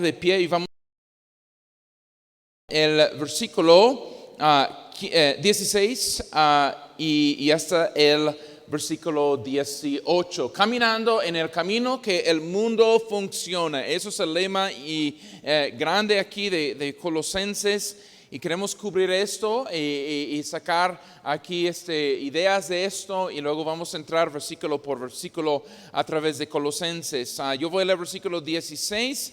De pie y vamos el versículo 16 y hasta el versículo 18. Caminando en el camino que el mundo funciona. Eso es el lema grande aquí de Colosenses. Y queremos cubrir esto y sacar aquí ideas de esto, y luego vamos a entrar versículo por versículo a través de Colosenses. Yo voy a leer versículo 16,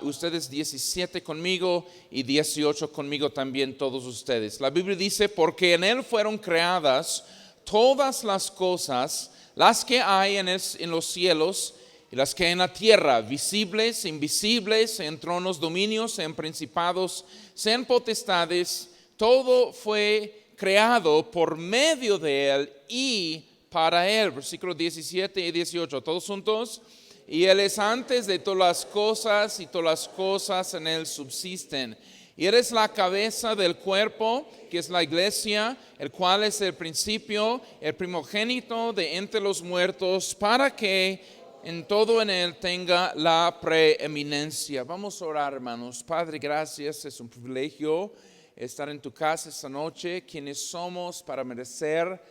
ustedes 17 conmigo y 18 conmigo también todos ustedes. La Biblia dice: porque en Él fueron creadas todas las cosas, las que hay en los cielos y las que hay en la tierra, visibles, invisibles, en tronos, dominios, en principados, sean potestades. Todo fue creado por medio de Él y para Él. Versículos 17 y 18, todos juntos. Y Él es antes de todas las cosas, y todas las cosas en Él subsisten. Y Él es la cabeza del cuerpo, que es la iglesia, el cual es el principio, el primogénito de entre los muertos, para que en todo en Él tenga la preeminencia. Vamos a orar, hermanos. Padre, gracias. Es un privilegio estar en tu casa esta noche. ¿Quiénes somos para merecer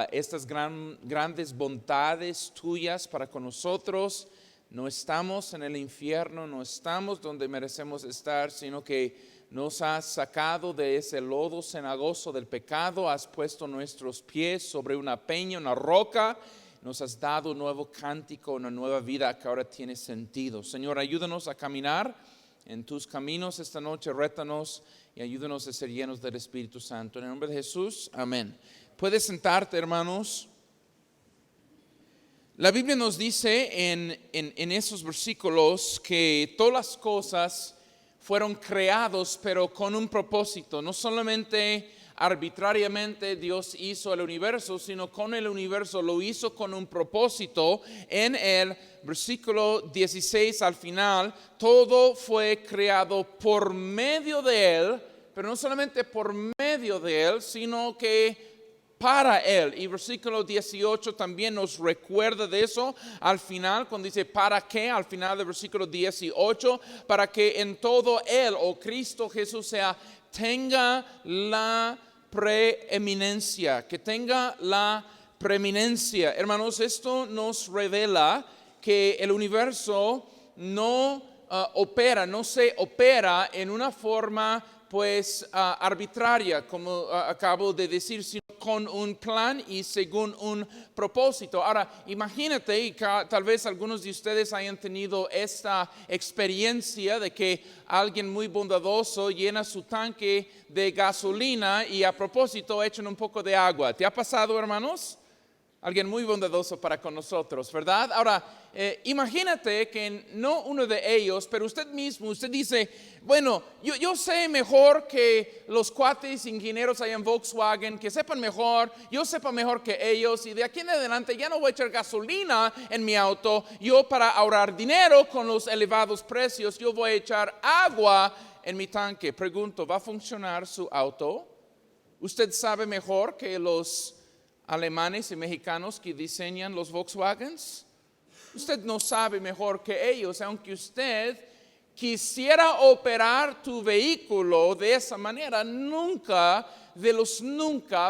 estas grandes bondades tuyas para con nosotros? No estamos en el infierno, no estamos donde merecemos estar, sino que nos has sacado de ese lodo cenagoso del pecado, has puesto nuestros pies sobre una peña, una roca. Nos has dado un nuevo cántico, una nueva vida que ahora tiene sentido. Señor, ayúdanos a caminar en tus caminos esta noche, rétanos y ayúdanos a ser llenos del Espíritu Santo. En el nombre de Jesús, amén. Puedes sentarte, hermanos. La Biblia nos dice en esos versículos que todas las cosas fueron creados, pero con un propósito. No solamente arbitrariamente Dios hizo el universo, sino con el universo lo hizo con un propósito. En el versículo 16 al final, todo fue creado por medio de Él, pero no solamente por medio de Él, sino que para Él. Y versículo 18 también nos recuerda de eso al final, cuando dice ¿para qué? Al final del versículo 18, para que en todo Él, o Cristo Jesús, tenga la preeminencia, que tenga la preeminencia. Hermanos, esto nos revela que el universo no se opera en una forma arbitraria, como acabo de decir, sino con un plan y según un propósito. Ahora, imagínate, y tal vez algunos de ustedes hayan tenido esta experiencia de que alguien muy bondadoso llena su tanque de gasolina y a propósito echan un poco de agua. ¿Te ha pasado, hermanos? Alguien muy bondadoso para con nosotros, ¿verdad? Ahora, imagínate que no uno de ellos, pero usted mismo, usted dice: bueno, yo sé mejor que los cuates ingenieros allá en Volkswagen, que sepan mejor, yo sepa mejor que ellos, y de aquí en adelante ya no voy a echar gasolina en mi auto. Yo, para ahorrar dinero con los elevados precios, yo voy a echar agua en mi tanque. Pregunto, ¿va a funcionar su auto? ¿Usted sabe mejor que los alemanes y mexicanos que diseñan los Volkswagens? Usted no sabe mejor que ellos, aunque usted quisiera operar tu vehículo de esa manera, nunca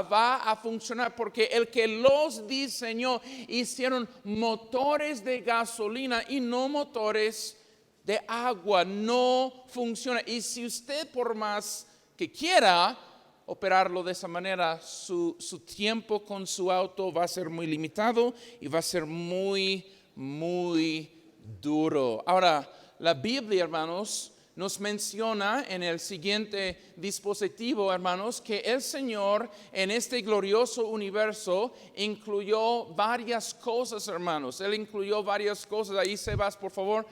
va a funcionar, porque el que los diseñó hicieron motores de gasolina y no motores de agua. No funciona. Y si usted, por más que quiera operarlo de esa manera, su tiempo con su auto va a ser muy limitado y va a ser muy, muy duro. Ahora, la Biblia, hermanos, nos menciona en el siguiente dispositivo, hermanos, que el Señor en este glorioso universo incluyó varias cosas, hermanos. Él incluyó varias cosas. Ahí, Sebas, por favor,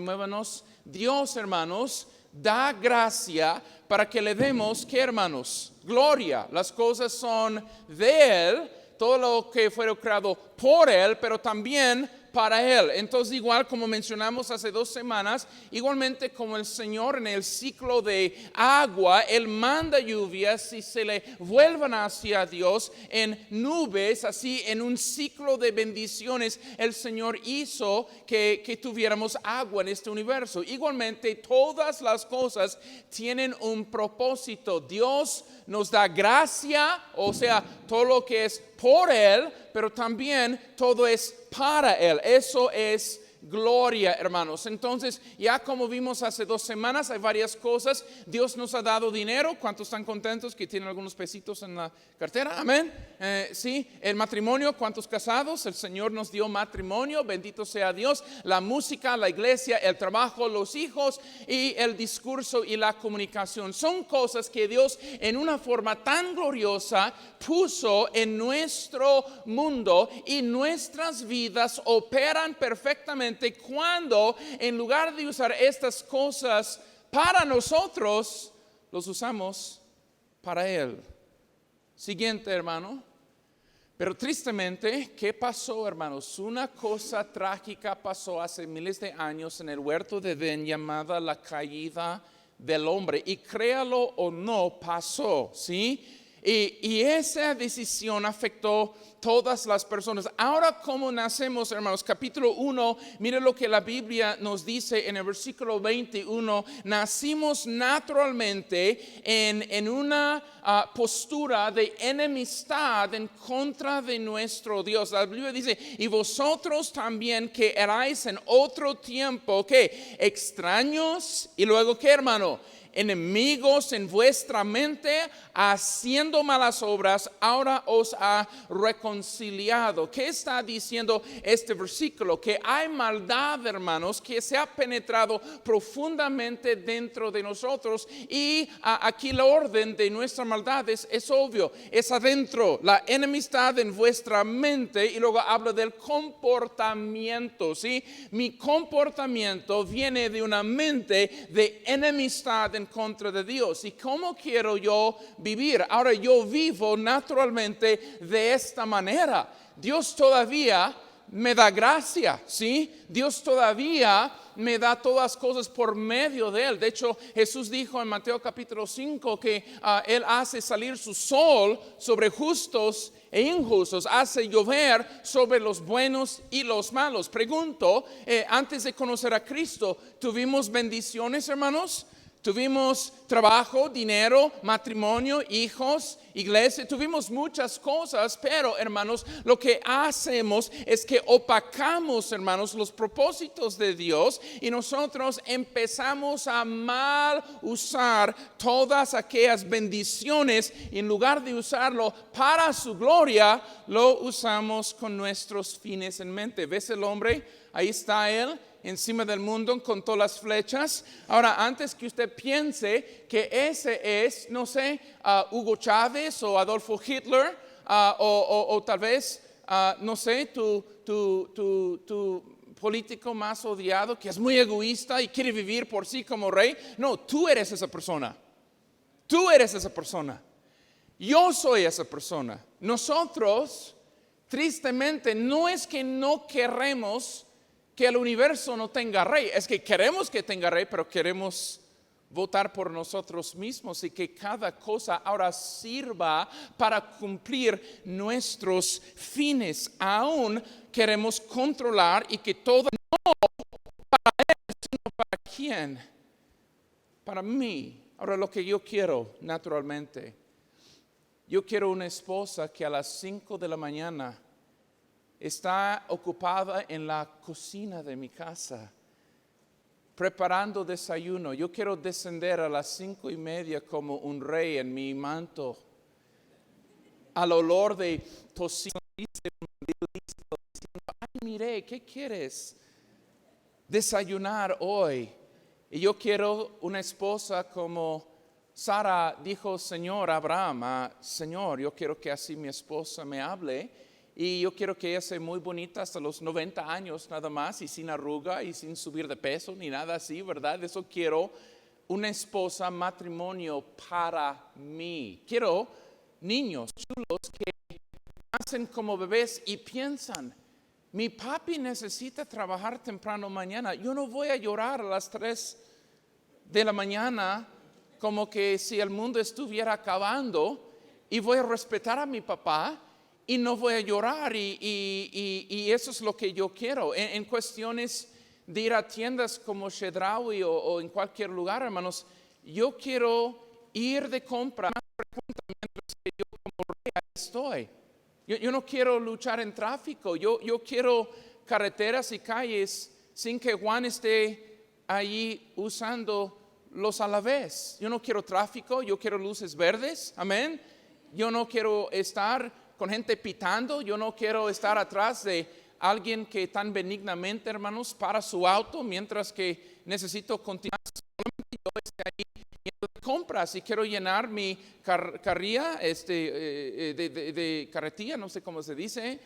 muévanos. Dios, hermanos, da gracia para que le demos, ¿qué, hermanos? Gloria. Las cosas son de Él, todo lo que fue creado por Él, pero también para Él. Entonces, igual como mencionamos hace 2 semanas, igualmente como el Señor en el ciclo de agua, Él manda lluvias y se le vuelvan hacia Dios en nubes, así en un ciclo de bendiciones el Señor hizo que tuviéramos agua en este universo. Igualmente, todas las cosas tienen un propósito. Dios nos da gracia, o sea, todo lo que es por Él, pero también todo es para Él. Eso es gloria, hermanos. Entonces, ya como vimos hace 2 semanas, hay varias cosas. Dios nos ha dado dinero. ¿Cuántos están contentos que tienen algunos pesitos en la cartera? Amén. Sí, el matrimonio. ¿Cuántos casados? El Señor nos dio matrimonio. Bendito sea Dios. La música, la iglesia, el trabajo, los hijos y el discurso y la comunicación. Son cosas que Dios en una forma tan gloriosa puso en nuestro mundo, y nuestras vidas operan perfectamente cuando en lugar de usar estas cosas para nosotros, los usamos para Él. Siguiente, hermano. Pero tristemente, ¿qué pasó, hermanos? Una cosa trágica pasó hace miles de años en el huerto de Edén, llamada la caída del hombre. Y créalo o no, pasó, ¿sí? Y esa decisión afectó todas las personas. Ahora, ¿cómo nacemos, hermanos? Capítulo 1, mire lo que la Biblia nos dice en el versículo 21. Nacimos naturalmente en una postura de enemistad en contra de nuestro Dios. La Biblia dice, y vosotros también que erais en otro tiempo, ¿qué? Extraños, y luego, ¿qué, hermano? Enemigos en vuestra mente, haciendo malas obras, ahora os ha reconciliado. ¿Qué está diciendo este versículo? Que hay maldad, hermanos, que se ha penetrado profundamente dentro de nosotros, y aquí el orden de nuestra maldad es obvio, es adentro, la enemistad en vuestra mente, y luego habla del comportamiento, ¿sí? Mi comportamiento viene de una mente de enemistad en contra de Dios. ¿Y cómo quiero yo vivir? Ahora, yo vivo naturalmente de esta manera. Dios todavía me da gracia, ¿sí? Dios todavía me da todas las cosas por medio de Él. De hecho, Jesús dijo en Mateo capítulo 5 que Él hace salir su sol sobre justos e injustos, hace llover sobre los buenos y los malos. Pregunto, antes de conocer a Cristo, ¿tuvimos bendiciones, hermanos? Tuvimos trabajo, dinero, matrimonio, hijos, iglesia, tuvimos muchas cosas, pero, hermanos, lo que hacemos es que opacamos, hermanos, los propósitos de Dios, y nosotros empezamos a mal usar todas aquellas bendiciones, y en lugar de usarlo para su gloria, lo usamos con nuestros fines en mente. ¿Ves el hombre? Ahí está él, encima del mundo con todas las flechas. Ahora, antes que usted piense que ese es, no sé, Hugo Chávez o Adolfo Hitler, o tal vez, no sé, tu político más odiado, que es muy egoísta y quiere vivir por sí como rey. No, tú eres esa persona. Tú eres esa persona. Yo soy esa persona. Nosotros, tristemente, no es que no queremos que el universo no tenga rey, es que queremos que tenga rey, pero queremos votar por nosotros mismos, y que cada cosa ahora sirva para cumplir nuestros fines. Aún queremos controlar, y que todo no para Él, sino para quién, para mí. Ahora, lo que yo quiero naturalmente, yo quiero una esposa que a las 5 de la mañana está ocupada en la cocina de mi casa, preparando desayuno. Yo quiero descender a las 5:30 como un rey en mi manto, al olor de tocino, diciendo, ay, mire, ¿qué quieres desayunar hoy? Y yo quiero una esposa como Sara dijo, Señor Abraham, Señor, yo quiero que así mi esposa me hable. Y yo quiero que ella sea muy bonita hasta los 90 años nada más, y sin arruga y sin subir de peso ni nada así, ¿verdad? Eso quiero, una esposa, matrimonio para mí. Quiero niños chulos que nacen como bebés y piensan. mi papi necesita trabajar temprano mañana. Yo no voy a llorar a las 3 de la mañana como que si el mundo estuviera acabando, y voy a respetar a mi papá y no voy a llorar, y eso es lo que yo quiero. En cuestiones de ir a tiendas como Chedraui o en cualquier lugar, hermanos, yo quiero ir de compra mientras que yo como rey estoy. Yo no quiero luchar en tráfico, yo quiero carreteras y calles sin que Juan esté allí usando los a la vez. Yo no quiero tráfico, yo quiero luces verdes, amén. Yo no quiero estar con gente pitando, yo no quiero estar atrás de alguien que tan benignamente, hermanos, para su auto mientras que necesito continuar. Solamente yo esté ahí de compras y quiero llenar mi carrilla, de carretilla, no sé cómo se dice,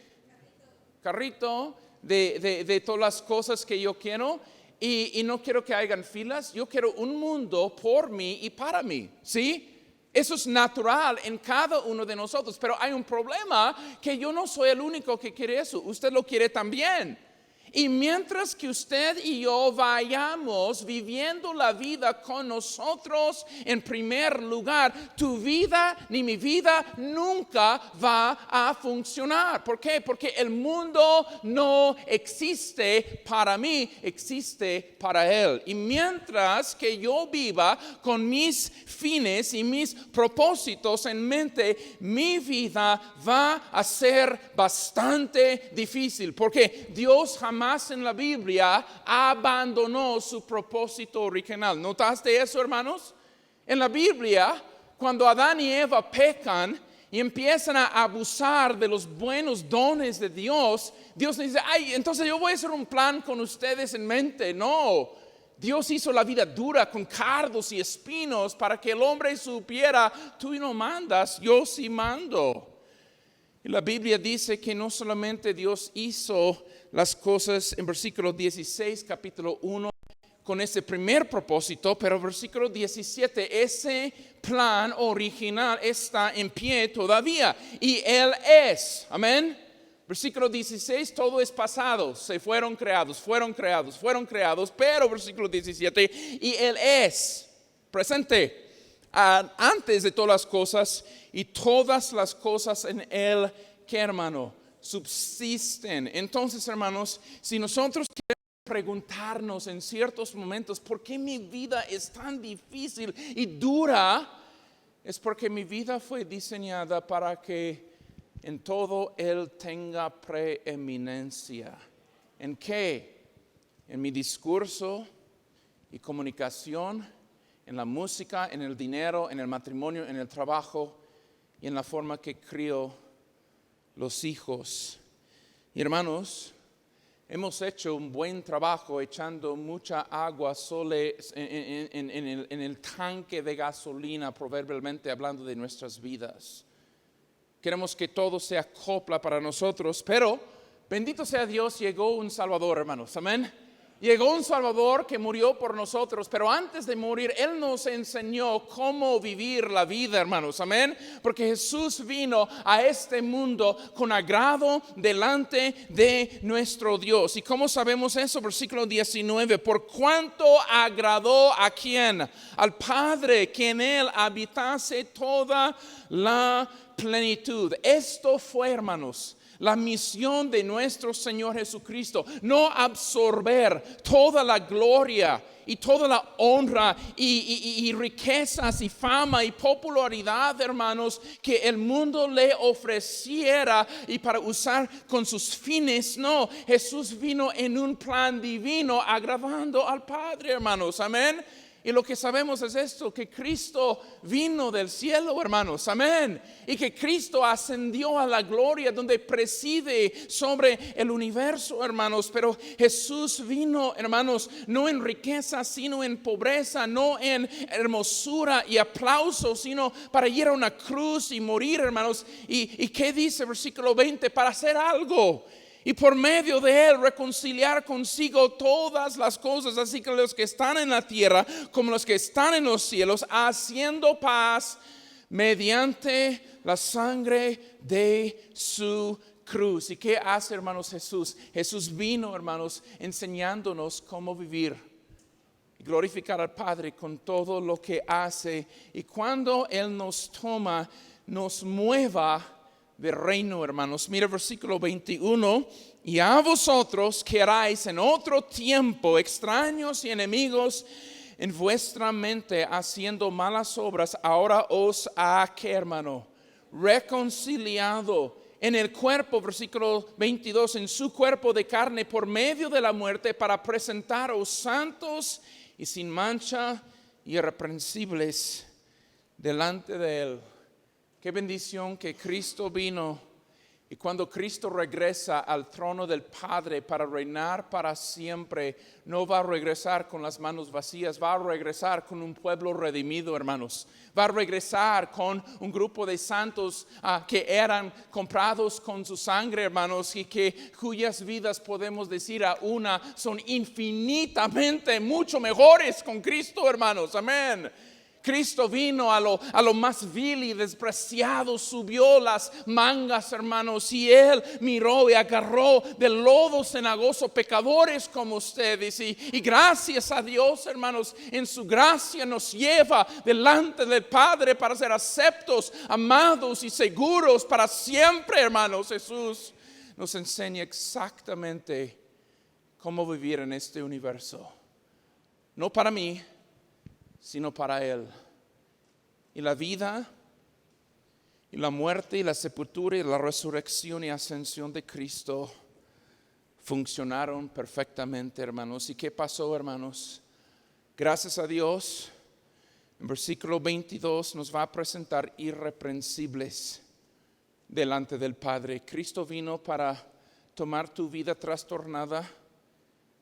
carrito, de todas las cosas que yo quiero. Y no quiero que hagan filas, yo quiero un mundo por mí y para mí, ¿sí? Eso es natural en cada uno de nosotros, pero hay un problema que yo no soy el único que quiere eso, usted lo quiere también. Y mientras que usted y yo vayamos viviendo la vida con nosotros en primer lugar, tu vida ni mi vida nunca va a funcionar. ¿Por qué? Porque el mundo no existe para mí, existe para Él. Y mientras que yo viva con mis fines y mis propósitos en mente, mi vida va a ser bastante difícil. Porque Dios jamás en la Biblia abandonó su propósito original. ¿Notaste eso, hermanos? En la Biblia, cuando Adán y Eva pecan y empiezan a abusar de los buenos dones de Dios, Dios dice, ay, entonces yo voy a hacer un plan con ustedes en mente. No, Dios hizo la vida dura con cardos y espinos para que el hombre supiera, tú no mandas, yo sí mando. Y la Biblia dice que no solamente Dios hizo las cosas en versículo 16, capítulo 1, con ese primer propósito, pero versículo 17, ese plan original está en pie todavía. Y Él es, amén. Versículo 16, todo es pasado, se fueron creados, pero versículo 17, y Él es presente. Antes de todas las cosas, y todas las cosas en Él, ¿qué, hermano? Subsisten. Entonces, hermanos, si nosotros queremos preguntarnos en ciertos momentos, ¿por qué mi vida es tan difícil y dura? Es porque mi vida fue diseñada para que en todo Él tenga preeminencia. ¿En qué? En mi discurso y comunicación, en la música, en el dinero, en el matrimonio, en el trabajo y en la forma que crío los hijos. Y hermanos, hemos hecho un buen trabajo echando mucha agua solo en el tanque de gasolina, proverbialmente hablando de nuestras vidas. Queremos que todo se acopla para nosotros, pero bendito sea Dios, llegó un Salvador, hermanos, amén. Llegó un Salvador que murió por nosotros, pero antes de morir, Él nos enseñó cómo vivir la vida, hermanos, amén. Porque Jesús vino a este mundo con agrado delante de nuestro Dios. ¿Y cómo sabemos eso? Versículo 19, por cuanto agradó a quién, al Padre, que en Él habitase toda la plenitud. Esto fue, hermanos, la misión de nuestro Señor Jesucristo, no absorber toda la gloria y toda la honra y riquezas y fama y popularidad, hermanos, que el mundo le ofreciera y para usar con sus fines. No, Jesús vino en un plan divino agradando al Padre, hermanos, amén. Y lo que sabemos es esto, que Cristo vino del cielo, hermanos, amén. Y que Cristo ascendió a la gloria donde preside sobre el universo, hermanos. Pero Jesús vino, hermanos, no en riqueza, sino en pobreza, no en hermosura y aplauso, sino para ir a una cruz y morir, hermanos. ¿Y qué dice versículo 20? Para hacer algo. Y por medio de Él reconciliar consigo todas las cosas, así que los que están en la tierra como los que están en los cielos, haciendo paz mediante la sangre de su cruz. ¿Y qué hace, hermanos, Jesús? Jesús vino, hermanos, enseñándonos cómo vivir y glorificar al Padre con todo lo que hace. Y cuando Él nos toma, nos mueva de reino, hermanos. Mira el versículo 21. Y a vosotros que erais en otro tiempo extraños y enemigos en vuestra mente, haciendo malas obras, ahora os ha, ¿qué, hermano? Reconciliado en el cuerpo, versículo 22, en su cuerpo de carne por medio de la muerte, para presentaros santos y sin mancha y irreprensibles delante de Él. Qué bendición que Cristo vino. Y cuando Cristo regresa al trono del Padre para reinar para siempre, no va a regresar con las manos vacías, va a regresar con un pueblo redimido, hermanos. Va a regresar con un grupo de santos que eran comprados con su sangre, hermanos, y cuyas vidas podemos decir a una son infinitamente mucho mejores con Cristo, hermanos. Amén. Cristo vino a lo más vil y despreciado, subió las mangas, hermanos, y Él miró y agarró del lodo cenagoso pecadores como ustedes. Y gracias a Dios, hermanos, en su gracia nos lleva delante del Padre para ser aceptos, amados y seguros para siempre, hermanos. Jesús nos enseña exactamente cómo vivir en este universo. No para mí, sino para Él. Y la vida, y la muerte, y la sepultura, y la resurrección y ascensión de Cristo funcionaron perfectamente, hermanos. ¿Y qué pasó, hermanos? Gracias a Dios, en versículo 22 nos va a presentar irreprensibles delante del Padre. Cristo vino para tomar tu vida trastornada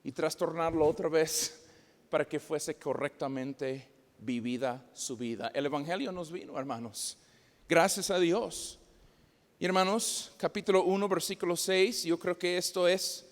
y trastornarlo otra vez, para que fuese correctamente vivida su vida. El Evangelio nos vino, hermanos. Gracias a Dios. Y hermanos, capítulo 1, versículo 6, yo creo que esto es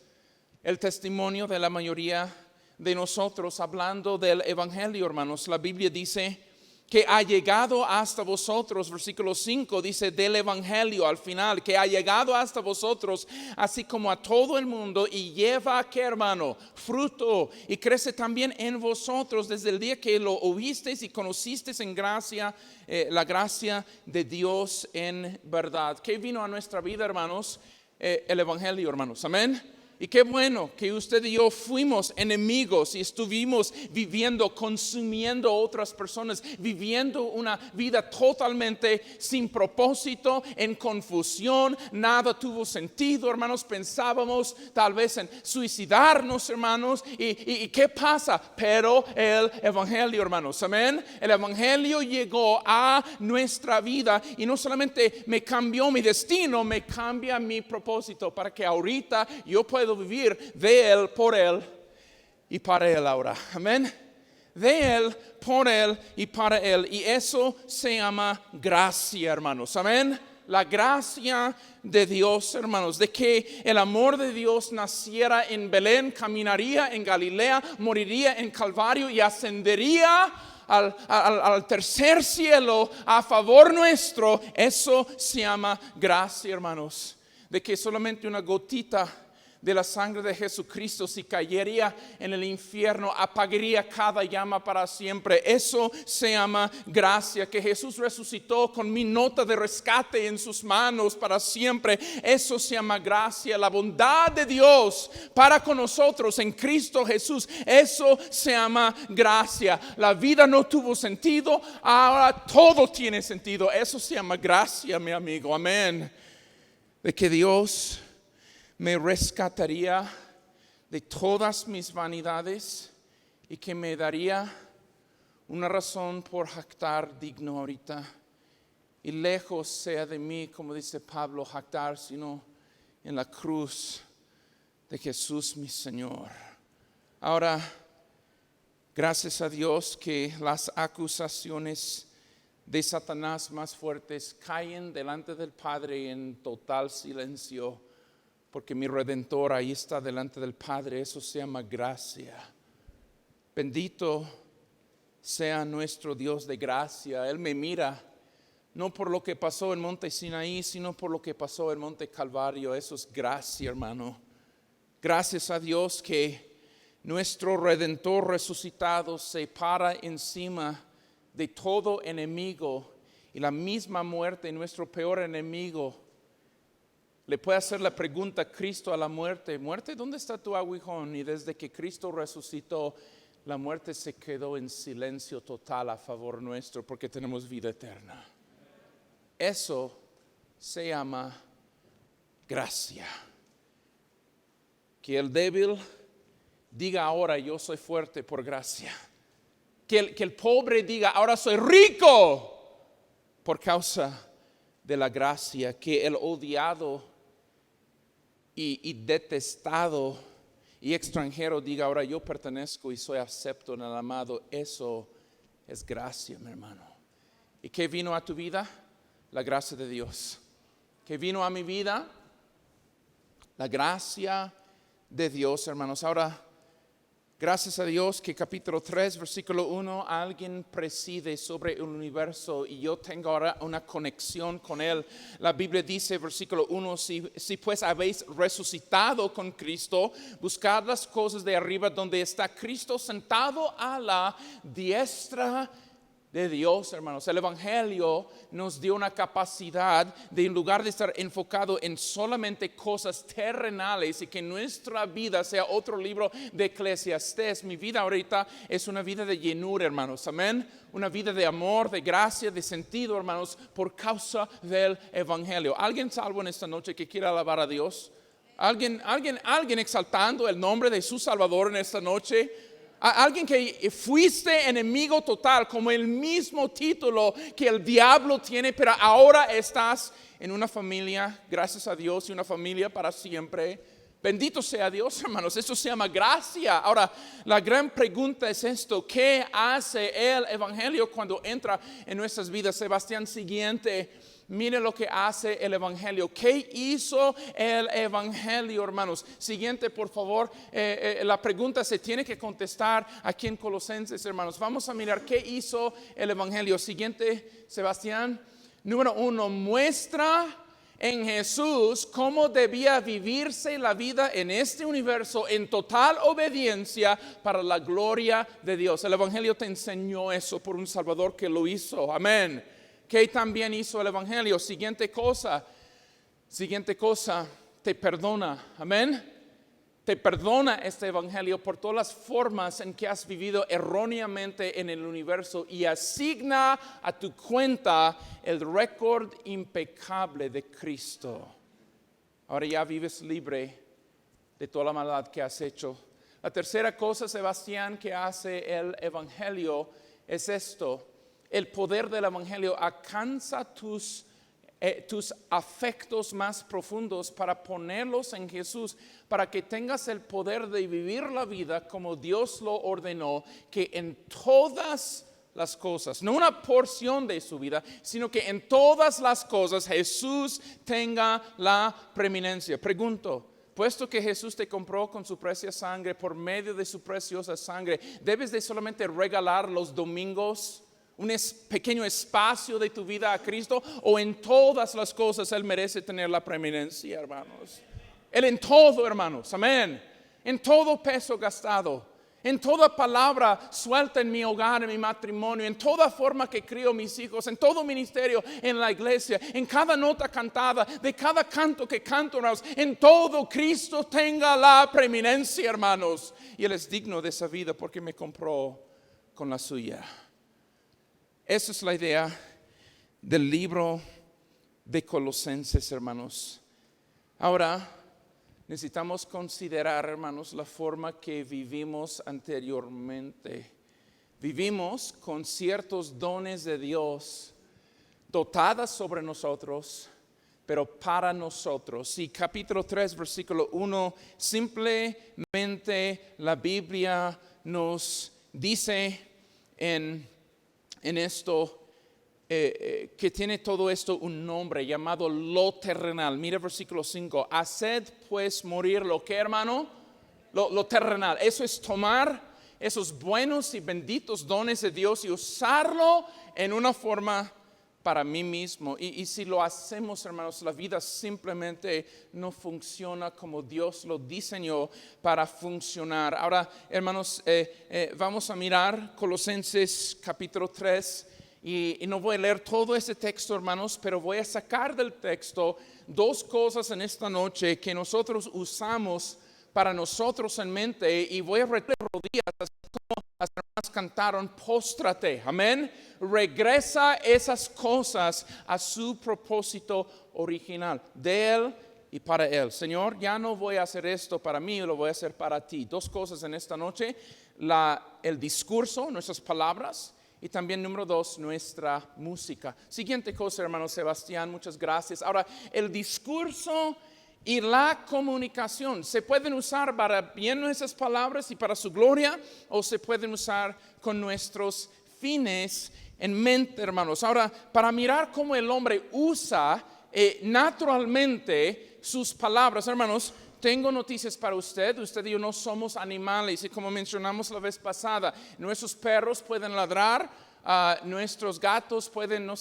el testimonio de la mayoría de nosotros hablando del Evangelio, hermanos. La Biblia dice que ha llegado hasta vosotros, versículo 5 dice del Evangelio al final, que ha llegado hasta vosotros, así como a todo el mundo, y lleva, ¿qué, hermano? Fruto, y crece también en vosotros desde el día que lo oísteis y conocisteis en gracia, la gracia de Dios en verdad. ¿Qué vino a nuestra vida, hermanos? El Evangelio, hermanos, amén. Y qué bueno que usted y yo fuimos enemigos y estuvimos viviendo, consumiendo otras personas, viviendo una vida totalmente sin propósito, en confusión, nada tuvo sentido, hermanos. Pensábamos tal vez en suicidarnos, hermanos. ¿Y qué pasa? Pero el Evangelio, hermanos, amén. El Evangelio llegó a nuestra vida y no solamente me cambió mi destino, me cambia mi propósito para que ahorita yo pueda vivir de Él, por Él y para Él ahora. Amén. De Él, por Él y para Él. Y eso se llama gracia, hermanos. Amén. La gracia de Dios, hermanos, de que el amor de Dios naciera en Belén, caminaría en Galilea, moriría en Calvario y ascendería al tercer cielo a favor nuestro. Eso se llama gracia, hermanos. De que solamente una gotita de la sangre de Jesucristo, si caería en el infierno, apagaría cada llama para siempre. Eso se llama gracia. Que Jesús resucitó con mi nota de rescate en sus manos para siempre. Eso se llama gracia. La bondad de Dios para con nosotros en Cristo Jesús. Eso se llama gracia. La vida no tuvo sentido, ahora todo tiene sentido. Eso se llama gracia, mi amigo. Amén. De que Dios me rescataría de todas mis vanidades y que me daría una razón por jactar digno ahorita. Y lejos sea de mí, como dice Pablo, jactar, sino en la cruz de Jesús mi Señor. Ahora, gracias a Dios que las acusaciones de Satanás más fuertes caen delante del Padre en total silencio. Porque mi Redentor ahí está delante del Padre. Eso se llama gracia. Bendito sea nuestro Dios de gracia. Él me mira no por lo que pasó en Monte Sinaí, sino por lo que pasó en Monte Calvario. Eso es gracia, hermano. Gracias a Dios que nuestro Redentor resucitado se para encima de todo enemigo y la misma muerte, nuestro peor enemigo. Le puede hacer la pregunta a Cristo a la muerte: muerte, ¿dónde está tu aguijón? Y desde que Cristo resucitó, la muerte se quedó en silencio total a favor nuestro, porque tenemos vida eterna. Eso se llama gracia. Que el débil diga ahora: yo soy fuerte por gracia. Que el pobre diga: ahora soy rico por causa de la gracia. Que el odiado y detestado y extranjero diga: ahora yo pertenezco y soy acepto en el amado. Eso es gracia, mi hermano. ¿Y qué vino a tu vida? La gracia de Dios. ¿Qué vino a mi vida? La gracia de Dios, hermanos. Ahora, gracias a Dios que capítulo 3, versículo 1, alguien preside sobre el universo y yo tengo ahora una conexión con Él. La Biblia dice, versículo 1, si pues habéis resucitado con Cristo, buscad las cosas de arriba donde está Cristo sentado a la diestra de Dios, hermanos. El Evangelio nos dio una capacidad de, en lugar de estar enfocado en solamente cosas terrenales, y que nuestra vida sea otro libro de Eclesiastés. Mi vida ahorita es una vida de llenura, hermanos, amén. Una vida de amor, de gracia, de sentido, hermanos, por causa del Evangelio. ¿Alguien salvo en esta noche que quiera alabar a Dios? ¿Alguien exaltando el nombre de su Salvador en esta noche? Alguien que fuiste enemigo total, como el mismo título que el diablo tiene, pero ahora estás en una familia, gracias a Dios, y una familia para siempre. Bendito sea Dios, hermanos. Esto se llama gracia. Ahora, la gran pregunta es esto: ¿qué hace el Evangelio cuando entra en nuestras vidas? Sebastián, siguiente. Mire lo que hace el Evangelio. ¿Qué hizo el Evangelio, hermanos? Siguiente, por favor. La pregunta se tiene que contestar aquí en Colosenses, hermanos. Vamos a mirar qué hizo el Evangelio. Siguiente, Sebastián. Número 1, muestra en Jesús cómo debía vivirse la vida en este universo en total obediencia para la gloria de Dios. El Evangelio te enseñó eso por un Salvador que lo hizo. Amén. ¿Qué también hizo el Evangelio? Siguiente cosa, te perdona. Amén. Te perdona este Evangelio por todas las formas en que has vivido erróneamente en el universo, y asigna a tu cuenta el récord impecable de Cristo. Ahora ya vives libre de toda la maldad que has hecho. La tercera cosa, Sebastián, que hace el Evangelio es esto: el poder del Evangelio alcanza tus afectos más profundos para ponerlos en Jesús, para que tengas el poder de vivir la vida como Dios lo ordenó, que en todas las cosas, no una porción de su vida, sino que en todas las cosas Jesús tenga la preeminencia. Pregunto: puesto que Jesús te compró con su preciosa sangre, por medio de su preciosa sangre, ¿debes de solamente regalar los domingos un pequeño espacio de tu vida a Cristo, o en todas las cosas Él merece tener la preeminencia, hermanos? Él en todo, hermanos, amén. En todo peso gastado, en toda palabra suelta en mi hogar, en mi matrimonio, en toda forma que crío mis hijos, en todo ministerio en la iglesia, en cada nota cantada, de cada canto que canto, hermanos, en todo Cristo tenga la preeminencia, hermanos. Y Él es digno de esa vida porque me compró con la suya. Esa es la idea del libro de Colosenses, hermanos. Ahora necesitamos considerar, hermanos, la forma que vivimos anteriormente. Vivimos con ciertos dones de Dios dotadas sobre nosotros, pero para nosotros. Y capítulo 3, versículo 1, simplemente la Biblia nos dice en esto, que tiene todo esto un nombre llamado lo terrenal. Mira versículo 5. Haced pues morir lo que, hermano, lo terrenal. Eso es tomar esos buenos y benditos dones de Dios y usarlo en una forma para mí mismo. Y si lo hacemos, hermanos, la vida simplemente no funciona como Dios lo diseñó para funcionar. Ahora, hermanos, vamos a mirar Colosenses capítulo 3. Y no voy a leer todo ese texto, hermanos, pero voy a sacar del texto dos cosas en esta noche que nosotros usamos para nosotros en mente, y voy a retar rodillas, así como las hermanas cantaron, póstrate, amén. Regresa esas cosas a su propósito original, de Él y para Él. Señor, ya no voy a hacer esto para mí, lo voy a hacer para ti. Dos cosas en esta noche: el discurso, nuestras palabras, y también número 2, nuestra música. Siguiente cosa, hermano Sebastián, muchas gracias. Ahora, el discurso y la comunicación se pueden usar para bien esas palabras y para su gloria, o se pueden usar con nuestros fines en mente, hermanos. Ahora, para mirar cómo el hombre usa naturalmente sus palabras, hermanos, tengo noticias para usted. Usted y yo no somos animales, y como mencionamos la vez pasada, nuestros perros pueden ladrar, nuestros gatos pueden, no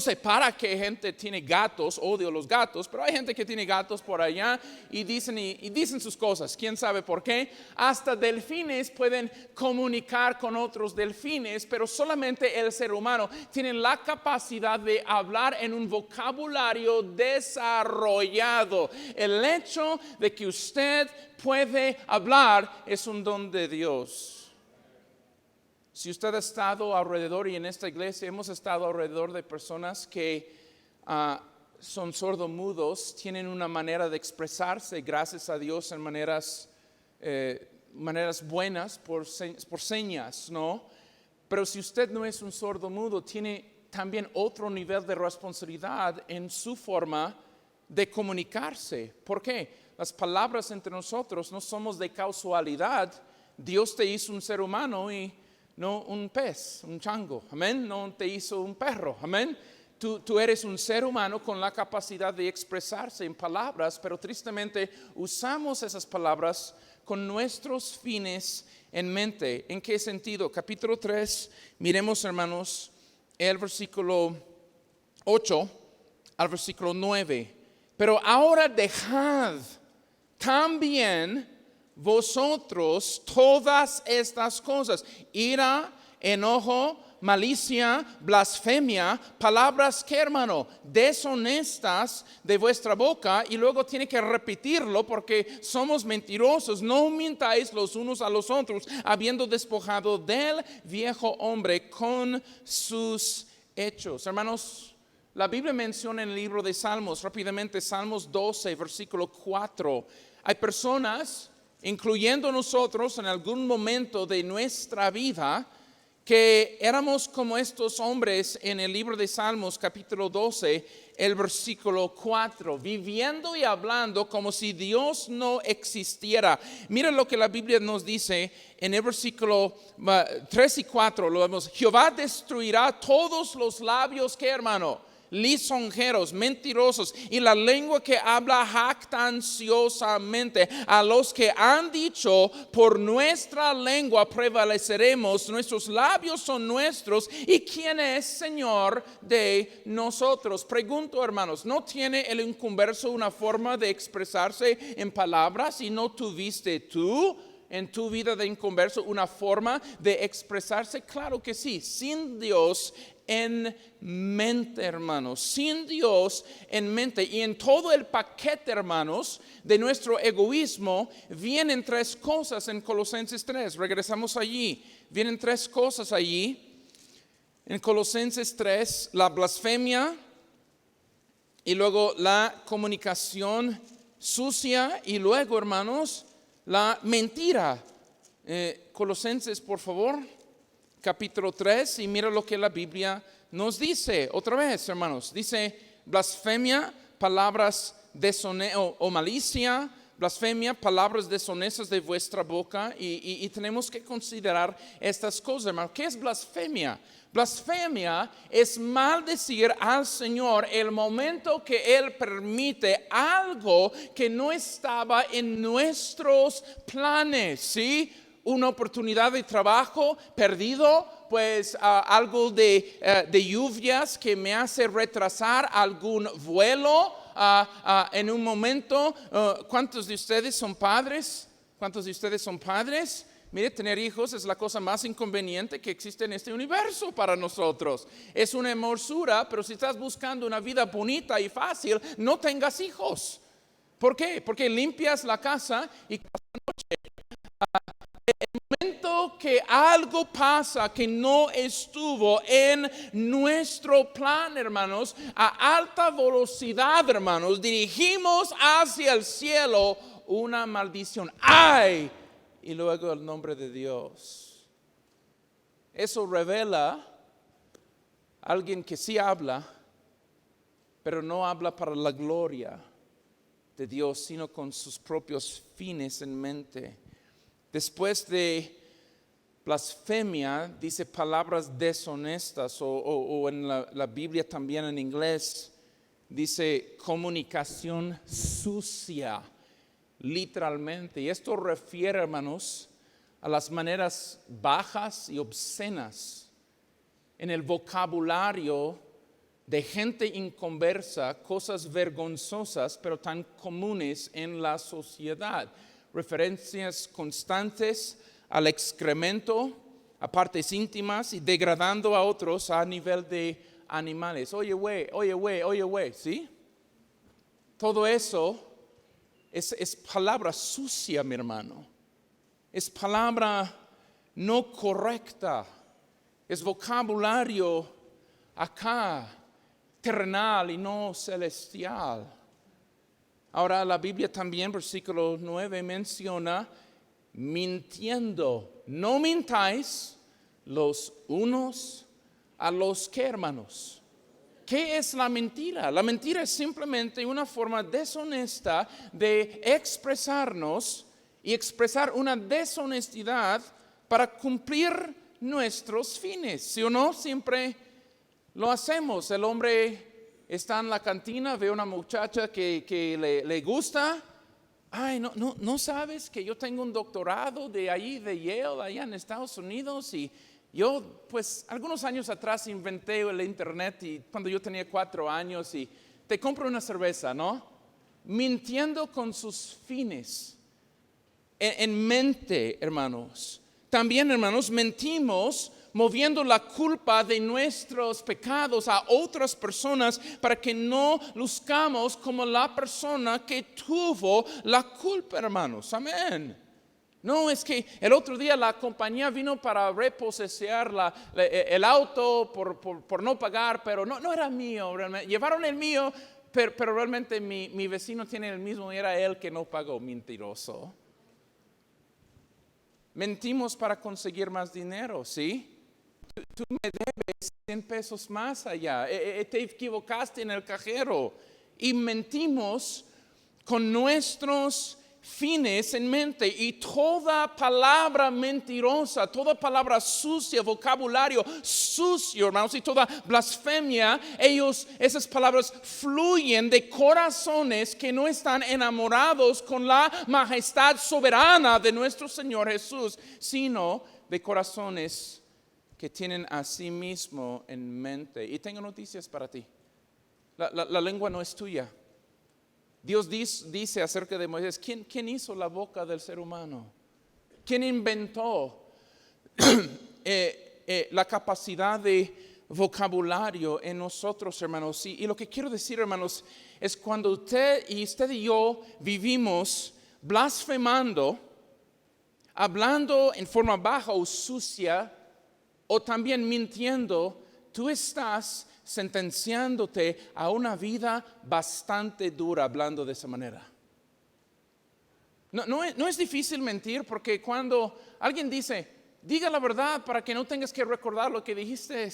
sé para qué gente tiene gatos, odio los gatos, pero hay gente que tiene gatos por allá y dicen sus cosas, quién sabe por qué. Hasta delfines pueden comunicar con otros delfines, pero solamente el ser humano tiene la capacidad de hablar en un vocabulario desarrollado. El hecho de que usted puede hablar es un don de Dios. Si usted ha estado alrededor, y en esta iglesia hemos estado alrededor de personas que son sordomudos, tienen una manera de expresarse, gracias a Dios, en maneras buenas, por señas, ¿no? Pero si usted no es un sordomudo, tiene también otro nivel de responsabilidad en su forma de comunicarse. ¿Por qué? Las palabras entre nosotros no somos de casualidad. Dios te hizo un ser humano y no un pez, un chango, amén. No te hizo un perro, amén. Tú eres un ser humano con la capacidad de expresarse en palabras, pero tristemente usamos esas palabras con nuestros fines en mente. ¿En qué sentido? Capítulo 3, miremos, hermanos, el versículo 8 al versículo 9. Pero ahora dejad también vosotros todas estas cosas: ira, enojo, malicia, blasfemia, palabras que, hermano, deshonestas de vuestra boca. Y luego tiene que repetirlo porque somos mentirosos. No mintáis los unos a los otros, habiendo despojado del viejo hombre con sus hechos. Hermanos, la Biblia menciona en el libro de Salmos, rápidamente, Salmos 12, versículo 4. Hay personas, incluyendo nosotros, en algún momento de nuestra vida, que éramos como estos hombres en el libro de Salmos capítulo 12, el versículo 4, viviendo y hablando como si Dios no existiera. Mira lo que la Biblia nos dice en el versículo 3 y 4, lo vemos: Jehová destruirá todos los labios, ¿qué, hermano? Lisonjeros, mentirosos, y la lengua que habla jactanciosamente. A los que han dicho, por nuestra lengua prevaleceremos, nuestros labios son nuestros, ¿y quién es Señor de nosotros? Pregunto, hermanos, ¿no tiene el inconverso una forma de expresarse en palabras? ¿Y no tuviste tú en tu vida de inconverso una forma de expresarse? Claro que sí. Sin Dios en mente, hermanos, sin Dios en mente. Y en todo el paquete, hermanos, de nuestro egoísmo vienen tres cosas en Colosenses 3. Regresamos allí. Vienen tres cosas allí. En Colosenses 3, la blasfemia, y luego la comunicación sucia, y luego, hermanos, la mentira. Colosenses, por favor, capítulo 3, y mira lo que la Biblia nos dice. Otra vez, hermanos, dice blasfemia, palabras o malicia, blasfemia, palabras deshonestas de vuestra boca, y tenemos que considerar estas cosas, hermanos. ¿Qué es blasfemia? Blasfemia es maldecir al Señor el momento que Él permite algo que no estaba en nuestros planes, ¿sí? Una oportunidad de trabajo perdido pues algo de lluvias que me hace retrasar algún vuelo en un momento. ¿Cuántos de ustedes son padres? ¿Cuántos de ustedes son padres? Mire, tener hijos es la cosa más inconveniente que existe en este universo para nosotros. Es una hermosura, pero si estás buscando una vida bonita y fácil, no tengas hijos. ¿Por qué? Porque limpias la casa y cada noche, el momento que algo pasa que no estuvo en nuestro plan, hermanos, a alta velocidad, hermanos, dirigimos hacia el cielo una maldición. ¡Ay! Y luego el nombre de Dios. Eso revela a alguien que sí habla, pero no habla para la gloria de Dios, sino con sus propios fines en mente. Después de blasfemia, dice palabras deshonestas, o en la Biblia también en inglés, dice comunicación sucia, literalmente. Y esto refiere, hermanos, a las maneras bajas y obscenas en el vocabulario de gente inconversa, cosas vergonzosas, pero tan comunes en la sociedad. Referencias constantes al excremento, a partes íntimas y degradando a otros a nivel de animales. Oye, güey, ¿sí? Todo eso es palabra sucia, mi hermano. Es palabra no correcta. Es vocabulario acá, terrenal y no celestial. Ahora la Biblia también, versículo 9, menciona mintiendo. No mintáis los unos a los que, hermanos. ¿Qué es la mentira? La mentira es simplemente una forma deshonesta de expresarnos y expresar una deshonestidad para cumplir nuestros fines. ¿Sí o no? Siempre lo hacemos. El hombre está en la cantina, ve a una muchacha que le gusta. Ay, no sabes que yo tengo un doctorado de Yale, allá en Estados Unidos, y yo, pues, algunos años atrás inventé el internet, y cuando yo tenía 4 años, y te compro una cerveza, ¿no? Mintiendo con sus fines en mente, hermanos. También, hermanos, mentimos moviendo la culpa de nuestros pecados a otras personas para que no luzcamos como la persona que tuvo la culpa, hermanos. Amén. No, es que el otro día la compañía vino para reposesionar el auto por no pagar, pero no era mío. Realmente. Llevaron el mío, pero realmente mi vecino tiene el mismo y era él que no pagó. Mentiroso. Mentimos para conseguir más dinero, ¿sí? Tú me debes 100 pesos más allá. Te equivocaste en el cajero. Y mentimos con nuestros fines en mente. Y toda palabra mentirosa, toda palabra sucia, vocabulario sucio, hermanos, y toda blasfemia, esas palabras fluyen de corazones que no están enamorados con la majestad soberana de nuestro Señor Jesús, sino de corazones que tienen a sí mismo en mente. Y tengo noticias para ti. La lengua no es tuya. Dios dice acerca de Moisés, ¿quién hizo la boca del ser humano? ¿Quién inventó la capacidad de vocabulario en nosotros, hermanos? Y lo que quiero decir, hermanos, es cuando usted y yo vivimos blasfemando, hablando en forma baja o sucia, o también mintiendo, tú estás sentenciándote a una vida bastante dura hablando de esa manera. No es difícil mentir, porque cuando alguien dice, diga la verdad para que no tengas que recordar lo que dijiste.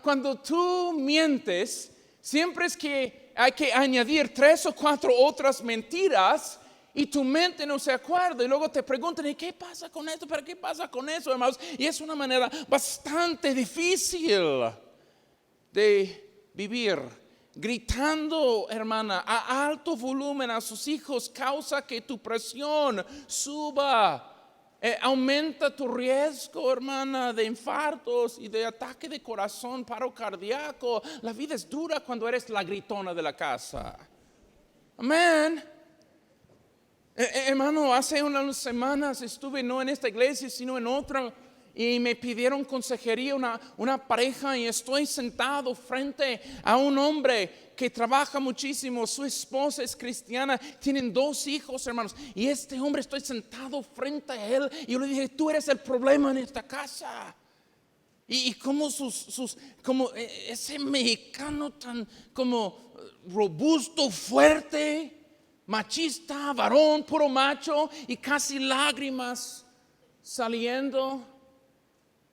Cuando tú mientes, siempre es que hay que añadir 3 o 4 otras mentiras y tu mente no se acuerda, y luego te preguntan, ¿y qué pasa con esto? ¿Pero qué pasa con eso, hermanos? Y es una manera bastante difícil de vivir. Gritando, hermana, a alto volumen a sus hijos causa que tu presión suba. Aumenta tu riesgo, hermana, de infartos y de ataque de corazón, paro cardíaco. La vida es dura cuando eres la gritona de la casa. Amén. Hermano, hace unas semanas estuve no en esta iglesia, sino en otra, y me pidieron consejería una pareja, y estoy sentado frente a un hombre que trabaja muchísimo. Su esposa es cristiana, tienen 2 hijos, hermanos, y este hombre, estoy sentado frente a él, y yo le dije: tú eres el problema en esta casa. Y como como ese mexicano tan como robusto, fuerte, machista, varón, puro macho, y casi lágrimas saliendo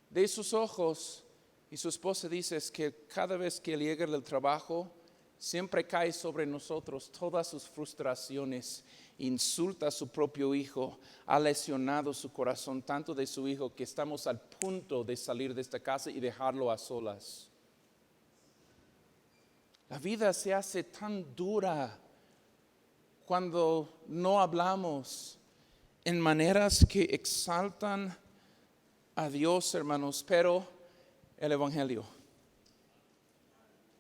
de sus ojos. Y su esposa dice que cada vez que él llega del trabajo, siempre cae sobre nosotros todas sus frustraciones, insulta a su propio hijo, ha lesionado su corazón tanto de su hijo que estamos al punto de salir de esta casa y dejarlo a solas. La vida se hace tan dura cuando no hablamos en maneras que exaltan a Dios, hermanos. Pero el Evangelio,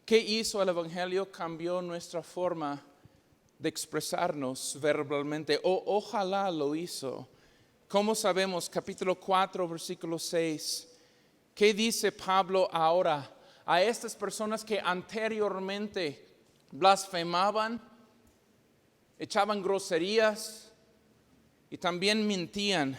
¿qué hizo el Evangelio? Cambió nuestra forma de expresarnos verbalmente. Ojalá lo hizo. ¿Cómo sabemos? Capítulo 4, versículo 6. ¿Qué dice Pablo ahora a estas personas que anteriormente blasfemaban, echaban groserías y también mentían?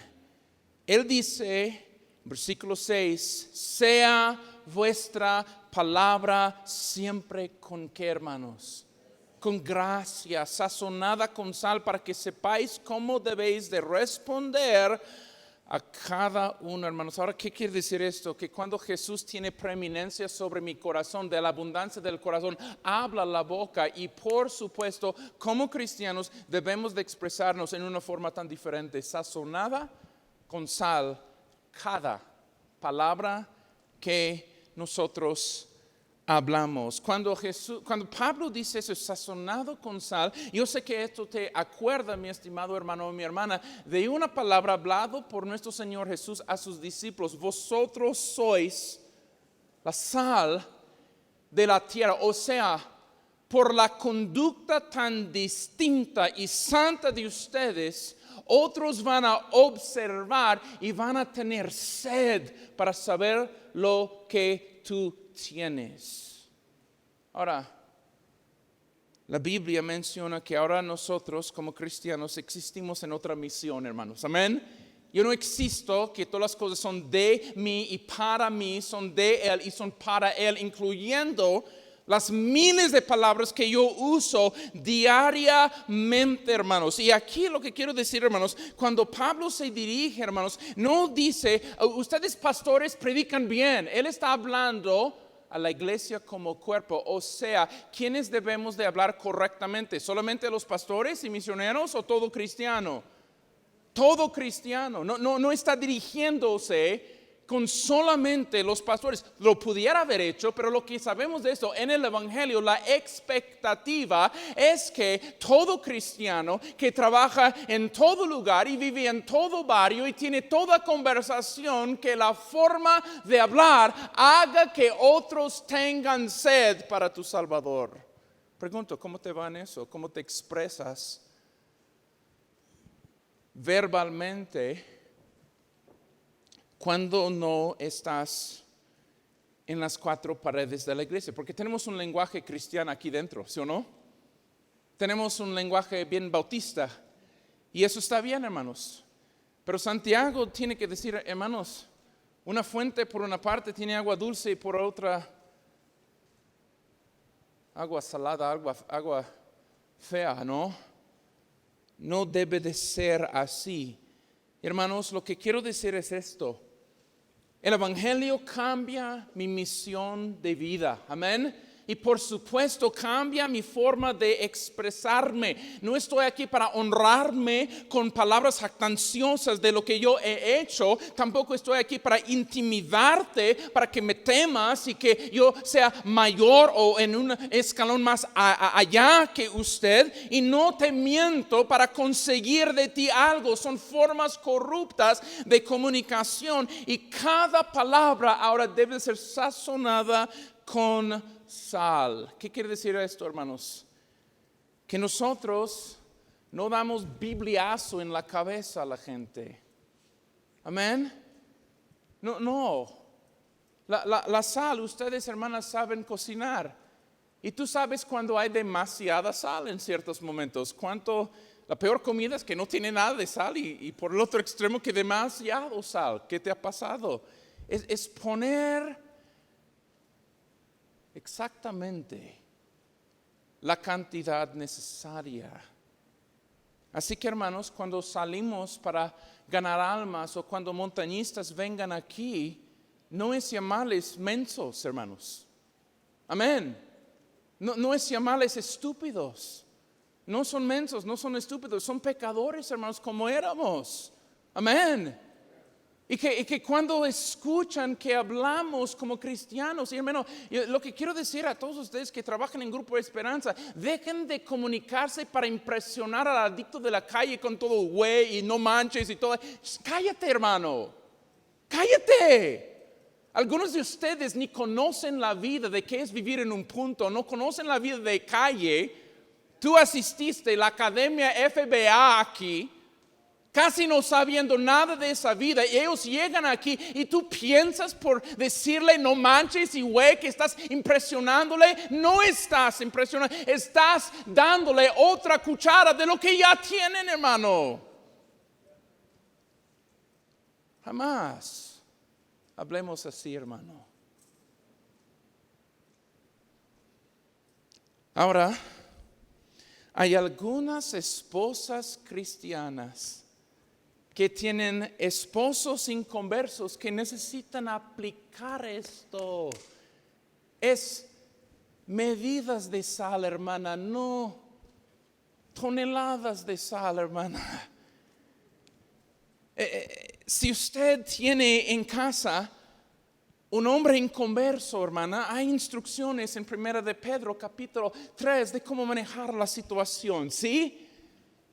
Él dice, versículo 6, sea vuestra palabra siempre con qué, hermanos, con gracia, sazonada con sal, para que sepáis cómo debéis de responder a cada uno, hermanos. Ahora, ¿qué quiere decir esto? Que cuando Jesús tiene preeminencia sobre mi corazón, de la abundancia del corazón habla la boca. Y por supuesto, como cristianos debemos de expresarnos en una forma tan diferente, sazonada con sal, cada palabra que nosotros hablamos. Cuando Pablo dice eso, sazonado con sal, yo sé que esto te acuerda, mi estimado hermano o mi hermana, de una palabra hablado por nuestro Señor Jesús a sus discípulos: vosotros sois la sal de la tierra. O sea, por la conducta tan distinta y santa de ustedes, otros van a observar y van a tener sed para saber lo que tú tienes. Ahora, la Biblia menciona que ahora nosotros como cristianos existimos en otra misión, hermanos. Amén. Yo no existo, que todas las cosas son de mí y para mí, son de Él y son para Él, incluyendo las miles de palabras que yo uso diariamente, hermanos. Y aquí lo que quiero decir, hermanos, cuando Pablo se dirige, hermanos, no dice: ustedes pastores predican bien. Él está hablando a la iglesia como cuerpo. O sea, ¿quiénes debemos de hablar correctamente? ¿Solamente los pastores y misioneros o todo cristiano? Todo cristiano. No está dirigiéndose con solamente los pastores. Lo pudiera haber hecho, pero lo que sabemos de esto en el Evangelio, la expectativa es que todo cristiano que trabaja en todo lugar y vive en todo barrio y tiene toda conversación, que la forma de hablar haga que otros tengan sed para tu Salvador. Pregunto, ¿cómo te va en eso? ¿Cómo te expresas verbalmente cuando no estás en las 4 paredes de la iglesia? Porque tenemos un lenguaje cristiano aquí dentro, ¿sí o no? Tenemos un lenguaje bien bautista, y eso está bien, hermanos. Pero Santiago tiene que decir: hermanos, una fuente por una parte tiene agua dulce y por otra agua salada, agua fea, ¿no? No debe de ser así. Hermanos, lo que quiero decir es esto: el Evangelio cambia mi misión de vida. Amén. Y por supuesto cambia mi forma de expresarme. No estoy aquí para honrarme con palabras jactanciosas de lo que yo he hecho. Tampoco estoy aquí para intimidarte, para que me temas y que yo sea mayor o en un escalón más allá que usted. Y no te miento para conseguir de ti algo. Son formas corruptas de comunicación. Y cada palabra ahora debe ser sazonada con sal. ¿Qué quiere decir esto, hermanos? Que nosotros no damos bibliazo en la cabeza a la gente. Amén. No. La sal, ustedes, hermanas, saben cocinar. Y tú sabes cuando hay demasiada sal en ciertos momentos. La peor comida es que no tiene nada de sal y por el otro extremo que demasiado sal. ¿Qué te ha pasado? Es poner exactamente la cantidad necesaria. Así que, hermanos, cuando salimos para ganar almas o cuando montañistas vengan aquí, no es llamarles mensos, hermanos. Amén. No es llamarles estúpidos. No son mensos, no son estúpidos, son pecadores, hermanos, como éramos. Amén. Y que cuando escuchan que hablamos como cristianos, y hermano, lo que quiero decir a todos ustedes que trabajan en Grupo de Esperanza, dejen de comunicarse para impresionar al adicto de la calle con todo güey y no manches y todo. Cállate, hermano, cállate. Algunos de ustedes ni conocen la vida de qué es vivir en un punto, no conocen la vida de calle. Tú asististe a la Academia FBA aquí, casi no sabiendo nada de esa vida, y ellos llegan aquí y tú piensas por decirle no manches y güey que estás impresionándole. No estás impresionando, estás dándole otra cuchara de lo que ya tienen, hermano. Jamás hablemos así, hermano. Ahora, hay algunas esposas cristianas que tienen esposos inconversos que necesitan aplicar esto. Es medidas de sal, hermana, no toneladas de sal, hermana. Si usted tiene en casa un hombre inconverso, hermana, hay instrucciones en 1 de Pedro capítulo 3 de cómo manejar la situación, ¿sí?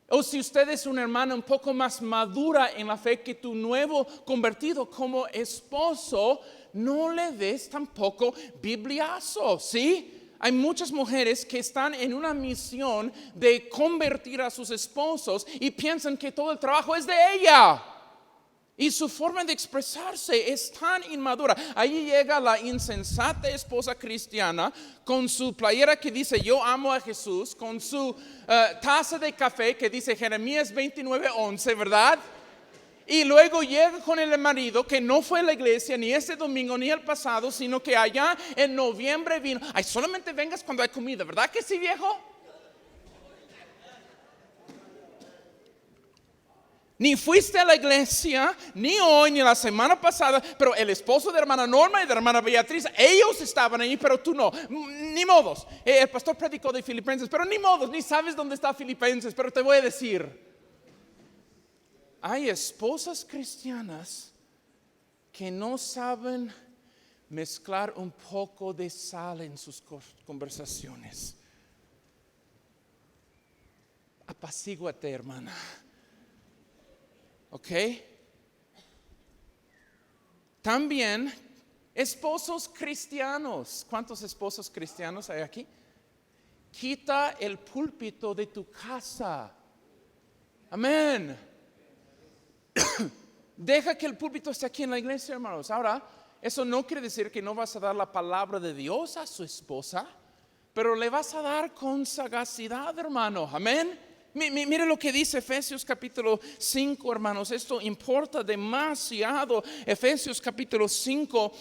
O si usted es una hermana un poco más madura en la fe que tu nuevo convertido como esposo, no le des tampoco bibliazo, ¿sí? Hay muchas mujeres que están en una misión de convertir a sus esposos y piensan que todo el trabajo es de ella. Y su forma de expresarse es tan inmadura. Ahí llega la insensata esposa cristiana con su playera que dice yo amo a Jesús, con su taza de café que dice Jeremías 29:11, ¿verdad? Y luego llega con el marido que no fue a la iglesia ni este domingo ni el pasado, sino que allá en noviembre vino. Ay, solamente vengas cuando hay comida, ¿verdad que sí, viejo? Ni fuiste a la iglesia, ni hoy, ni la semana pasada, pero el esposo de hermana Norma y de hermana Beatriz, ellos estaban ahí, pero tú no. Ni modos. El pastor predicó de Filipenses, pero ni modos, ni sabes dónde está Filipenses, pero te voy a decir. Hay esposas cristianas que no saben mezclar un poco de sal en sus conversaciones. Apacíguate, hermana. ¿Ok? También esposos cristianos. ¿Cuántos esposos cristianos hay aquí? Quita el púlpito de tu casa. Amén. Deja que el púlpito esté aquí en la iglesia, hermanos. Ahora, eso no quiere decir que no vas a dar la palabra de Dios a su esposa, pero le vas a dar con sagacidad, hermano. Amén. Mire lo que dice Efesios capítulo 5, hermanos. Esto importa demasiado. Efesios capítulo 5,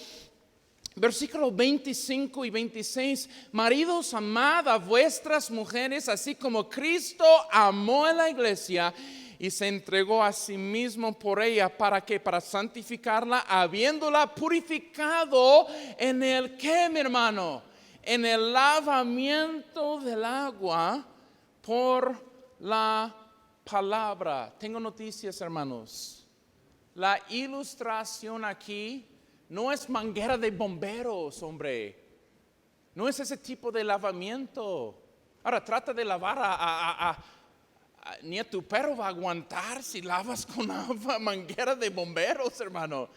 versículos 25 y 26. Maridos, amad a vuestras mujeres, así como Cristo amó a la iglesia y se entregó a sí mismo por ella. ¿Para qué? Para santificarla, habiéndola purificado en el ¿qué, mi hermano? en el lavamiento del agua por la palabra. Tengo noticias, hermanos. La ilustración aquí no es manguera de bomberos, hombre. No es ese tipo de lavamiento. Ahora trata de lavar ni a tu perro va a aguantar si lavas con agua, manguera de bomberos, hermano.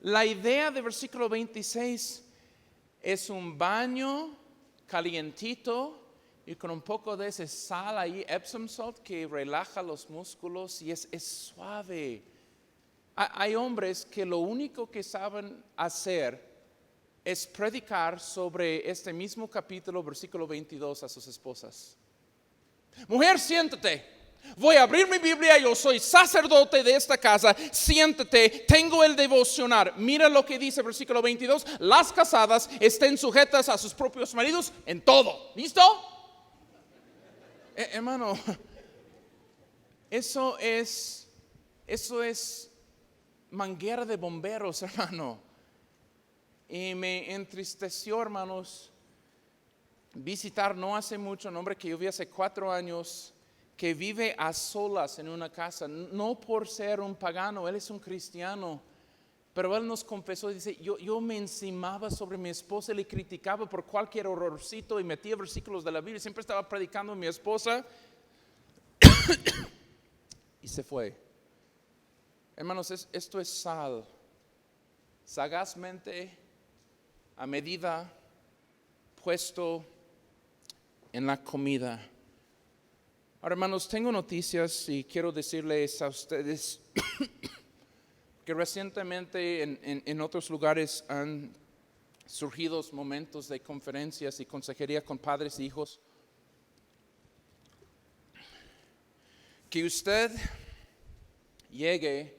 La idea del versículo 26 es un baño calientito y con un poco de ese sal ahí, Epsom salt, que relaja los músculos y es suave. Hay hombres que lo único que saben hacer es predicar sobre este mismo capítulo, versículo 22 a sus esposas. Mujer, siéntate. Voy a abrir mi Biblia, yo soy sacerdote de esta casa. Siéntate, tengo el devocional. Mira lo que dice versículo 22. Las casadas estén sujetas a sus propios maridos en todo. ¿Listo? Hermano, eso es manguera de bomberos, hermano. Y me entristeció, hermanos, visitar no hace mucho un hombre que yo vi hace 4 años, que vive a solas en una casa, no por ser un pagano, él es un cristiano, pero él nos confesó y dice, yo me encimaba sobre mi esposa, le criticaba por cualquier horrorcito y metía versículos de la Biblia, siempre estaba predicando a mi esposa y se fue. Hermanos, esto es sal, sagazmente, a medida, puesto en la comida. Ahora, hermanos, tengo noticias y quiero decirles a ustedes que recientemente en otros lugares han surgido momentos de conferencias y consejería con padres e hijos. Que usted llegue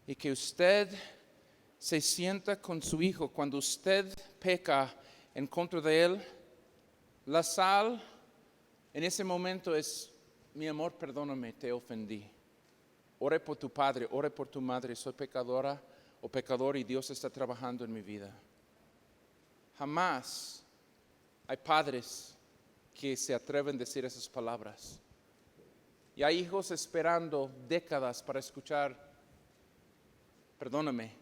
y que usted se sienta con su hijo cuando usted peca en contra de él. La sal en ese momento es: mi amor, perdóname, te ofendí. Ore por tu padre, ore por tu madre, soy pecadora o pecador y Dios está trabajando en mi vida. Jamás hay padres que se atreven a decir esas palabras. Y hay hijos esperando décadas para escuchar, perdóname.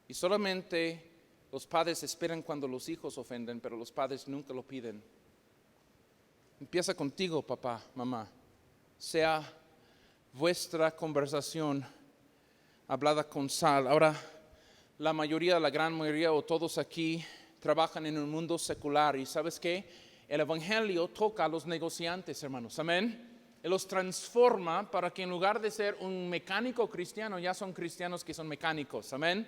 Y solamente los padres esperan cuando los hijos ofenden, pero los padres nunca lo piden. Empieza contigo, papá, mamá. Sea vuestra conversación hablada con sal. Ahora, la gran mayoría o todos aquí trabajan en un mundo secular. ¿Y sabes qué? El evangelio toca a los negociantes, hermanos. Amén. Él los transforma para que en lugar de ser un mecánico cristiano, ya son cristianos que son mecánicos. Amén.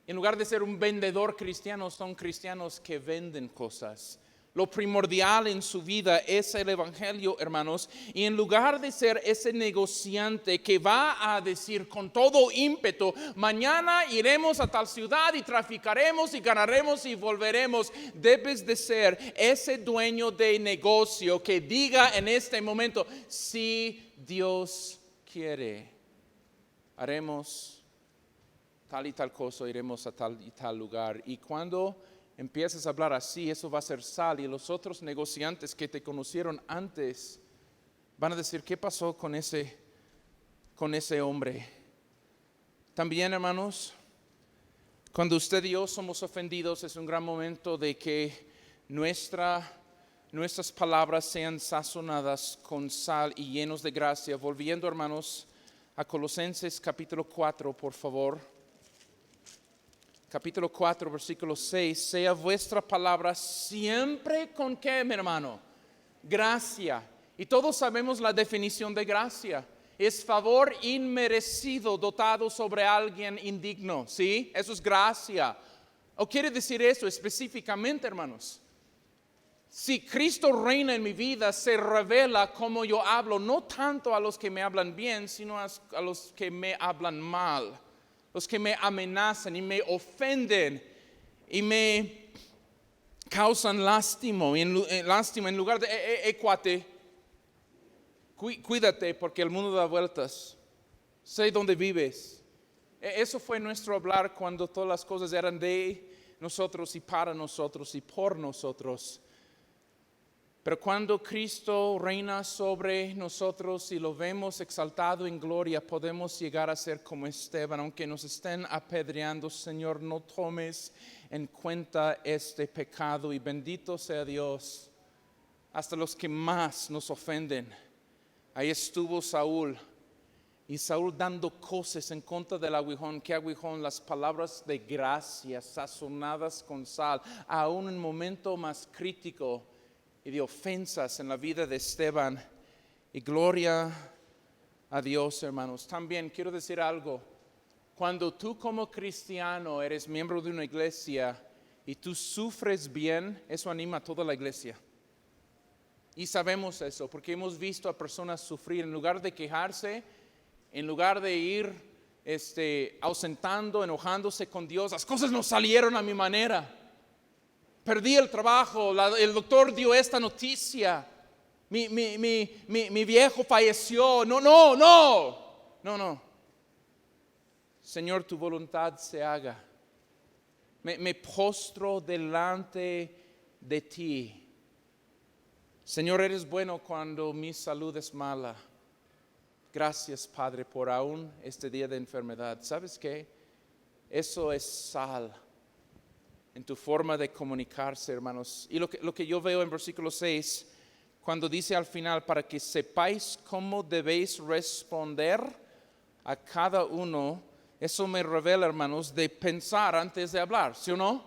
En lugar de ser un vendedor cristiano, son cristianos que venden cosas. Lo primordial en su vida es el evangelio, hermanos. Y en lugar de ser ese negociante que va a decir con todo ímpetu, mañana iremos a tal ciudad y traficaremos y ganaremos y volveremos, debes de ser ese dueño de negocio que diga en este momento: si Dios quiere, haremos tal y tal cosa, iremos a tal y tal lugar. Y cuando empiezas a hablar así, eso va a ser sal, y los otros negociantes que te conocieron antes van a decir: ¿qué pasó con ese hombre? También, hermanos, cuando usted y yo somos ofendidos, es un gran momento de que nuestras palabras sean sazonadas con sal y llenos de gracia. Volviendo, hermanos, a Colosenses capítulo 4, por favor. Capítulo 4, versículo 6. Sea vuestra palabra siempre con ¿qué, mi hermano? Gracia. Y todos sabemos la definición de gracia. Es favor inmerecido dotado sobre alguien indigno. ¿Sí? Eso es gracia. ¿O quiere decir eso específicamente, hermanos? Si Cristo reina en mi vida, se revela como yo hablo, no tanto a los que me hablan bien, sino a los que me hablan mal. Los que me amenazan y me ofenden y me causan lástima en lugar de, cuate, cuídate porque el mundo da vueltas. Sé dónde vives. Eso fue nuestro hablar cuando todas las cosas eran de nosotros y para nosotros y por nosotros. Pero cuando Cristo reina sobre nosotros y lo vemos exaltado en gloria, podemos llegar a ser como Esteban, aunque nos estén apedreando. Señor, no tomes en cuenta este pecado, y bendito sea Dios. Hasta los que más nos ofenden. Ahí estuvo Saúl, y Saúl dando cosas en contra del aguijón. ¿Qué aguijón? Las palabras de gracia sazonadas con sal, aún en un momento más crítico y de ofensas en la vida de Esteban. Y gloria a Dios, hermanos. También quiero decir algo. Cuando tú como cristiano eres miembro de una iglesia y tú sufres bien, eso anima a toda la iglesia. Y sabemos eso porque hemos visto a personas sufrir. En lugar de quejarse, en lugar de ir ausentando, enojándose con Dios, las cosas no salieron a mi manera. Perdí el trabajo, el doctor dio esta noticia, mi viejo falleció. No. Señor, tu voluntad se haga. Me postro delante de ti. Señor, eres bueno cuando mi salud es mala. Gracias, Padre, por aún este día de enfermedad. ¿Sabes qué? Eso es sal en tu forma de comunicarse, hermanos. Y lo que yo veo en versículo 6, cuando dice al final, para que sepáis cómo debéis responder a cada uno, eso me revela, hermanos, de pensar antes de hablar, ¿sí o no?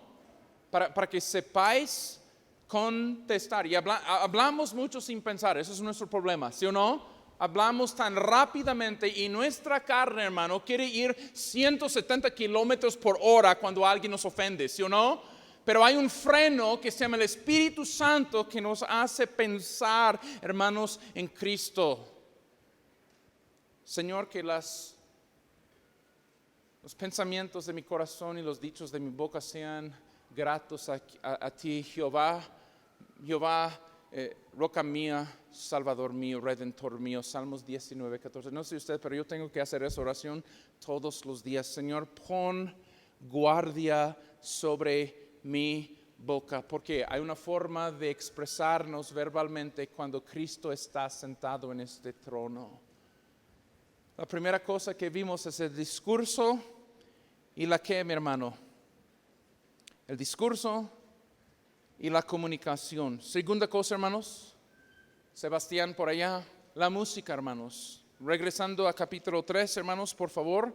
Para que sepáis contestar. Y hablamos mucho sin pensar, eso es nuestro problema, ¿sí o no? Hablamos tan rápidamente y nuestra carne, hermano, quiere ir 170 kilómetros por hora cuando alguien nos ofende, ¿sí o no? Pero hay un freno que se llama el Espíritu Santo que nos hace pensar, hermanos, en Cristo. Señor, que los pensamientos de mi corazón y los dichos de mi boca sean gratos a ti, Jehová, roca mía, salvador mío, redentor mío. Salmos 19, 14. No sé usted, pero yo tengo que hacer esa oración todos los días. Señor, pon guardia sobre mi boca, porque hay una forma de expresarnos verbalmente cuando Cristo está sentado en este trono. La primera cosa que vimos es el discurso. ¿Y la qué, mi hermano? El discurso y la comunicación. Segunda cosa, hermanos, Sebastián por allá, la música, hermanos. Regresando a capítulo 3, hermanos, por favor.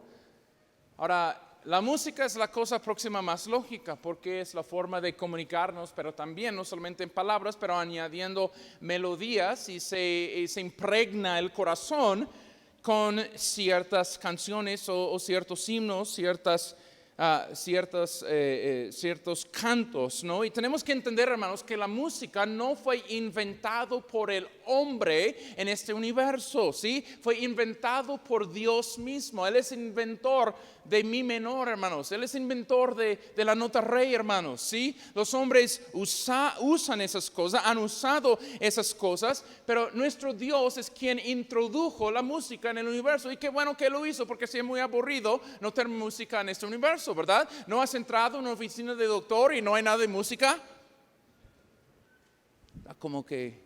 Ahora, la música es la cosa próxima más lógica porque es la forma de comunicarnos, pero también no solamente en palabras, pero añadiendo melodías y se impregna el corazón con ciertas canciones o ciertos himnos, ciertos cantos, ¿no? Y tenemos que entender, hermanos, que la música no fue inventado por el hombre en este universo, ¿sí? Fue inventado por Dios mismo. Él es inventor de mi menor, hermanos. Él es inventor de la nota rey, hermanos, ¿sí? Los hombres usan esas cosas, han usado esas cosas, pero nuestro Dios es quien introdujo la música en el universo. Y qué bueno que lo hizo, porque si es muy aburrido no tener música en este universo, ¿verdad? ¿No has entrado en una oficina de doctor y no hay nada de música? Como que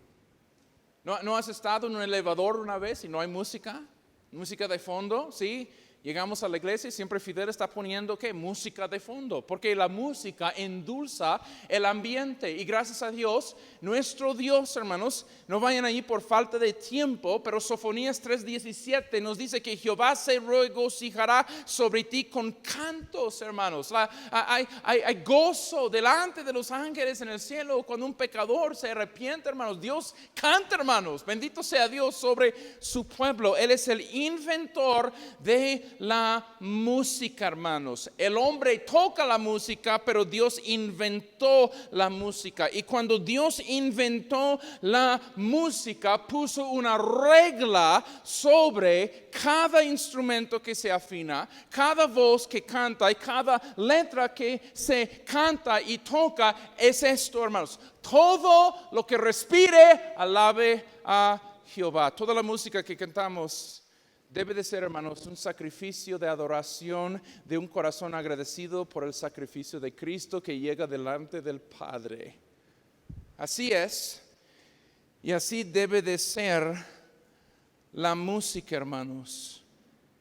¿no has estado en un elevador una vez y no hay música de fondo? ¿Sí? Llegamos a la iglesia y siempre Fidel está poniendo ¿qué? Música de fondo, porque la música endulza el ambiente. Y gracias a Dios, nuestro Dios, hermanos, no vayan ahí por falta de tiempo, pero Sofonías 3:17 nos dice que Jehová se regocijará sobre ti con cantos, hermanos. Hay gozo delante de los ángeles en el cielo cuando un pecador se arrepiente, hermanos. Dios canta, hermanos. Bendito sea Dios sobre su pueblo. Él es el inventor de la música, hermanos. El hombre toca la música, pero Dios inventó la música. Y cuando Dios inventó la música, puso una regla sobre cada instrumento que se afina, cada voz que canta y cada letra que se canta y toca. Es esto, hermanos: todo lo que respire, alabe a Jehová. Toda la música que cantamos debe de ser, hermanos, un sacrificio de adoración de un corazón agradecido por el sacrificio de Cristo que llega delante del Padre. Así es, y así debe de ser la música, hermanos.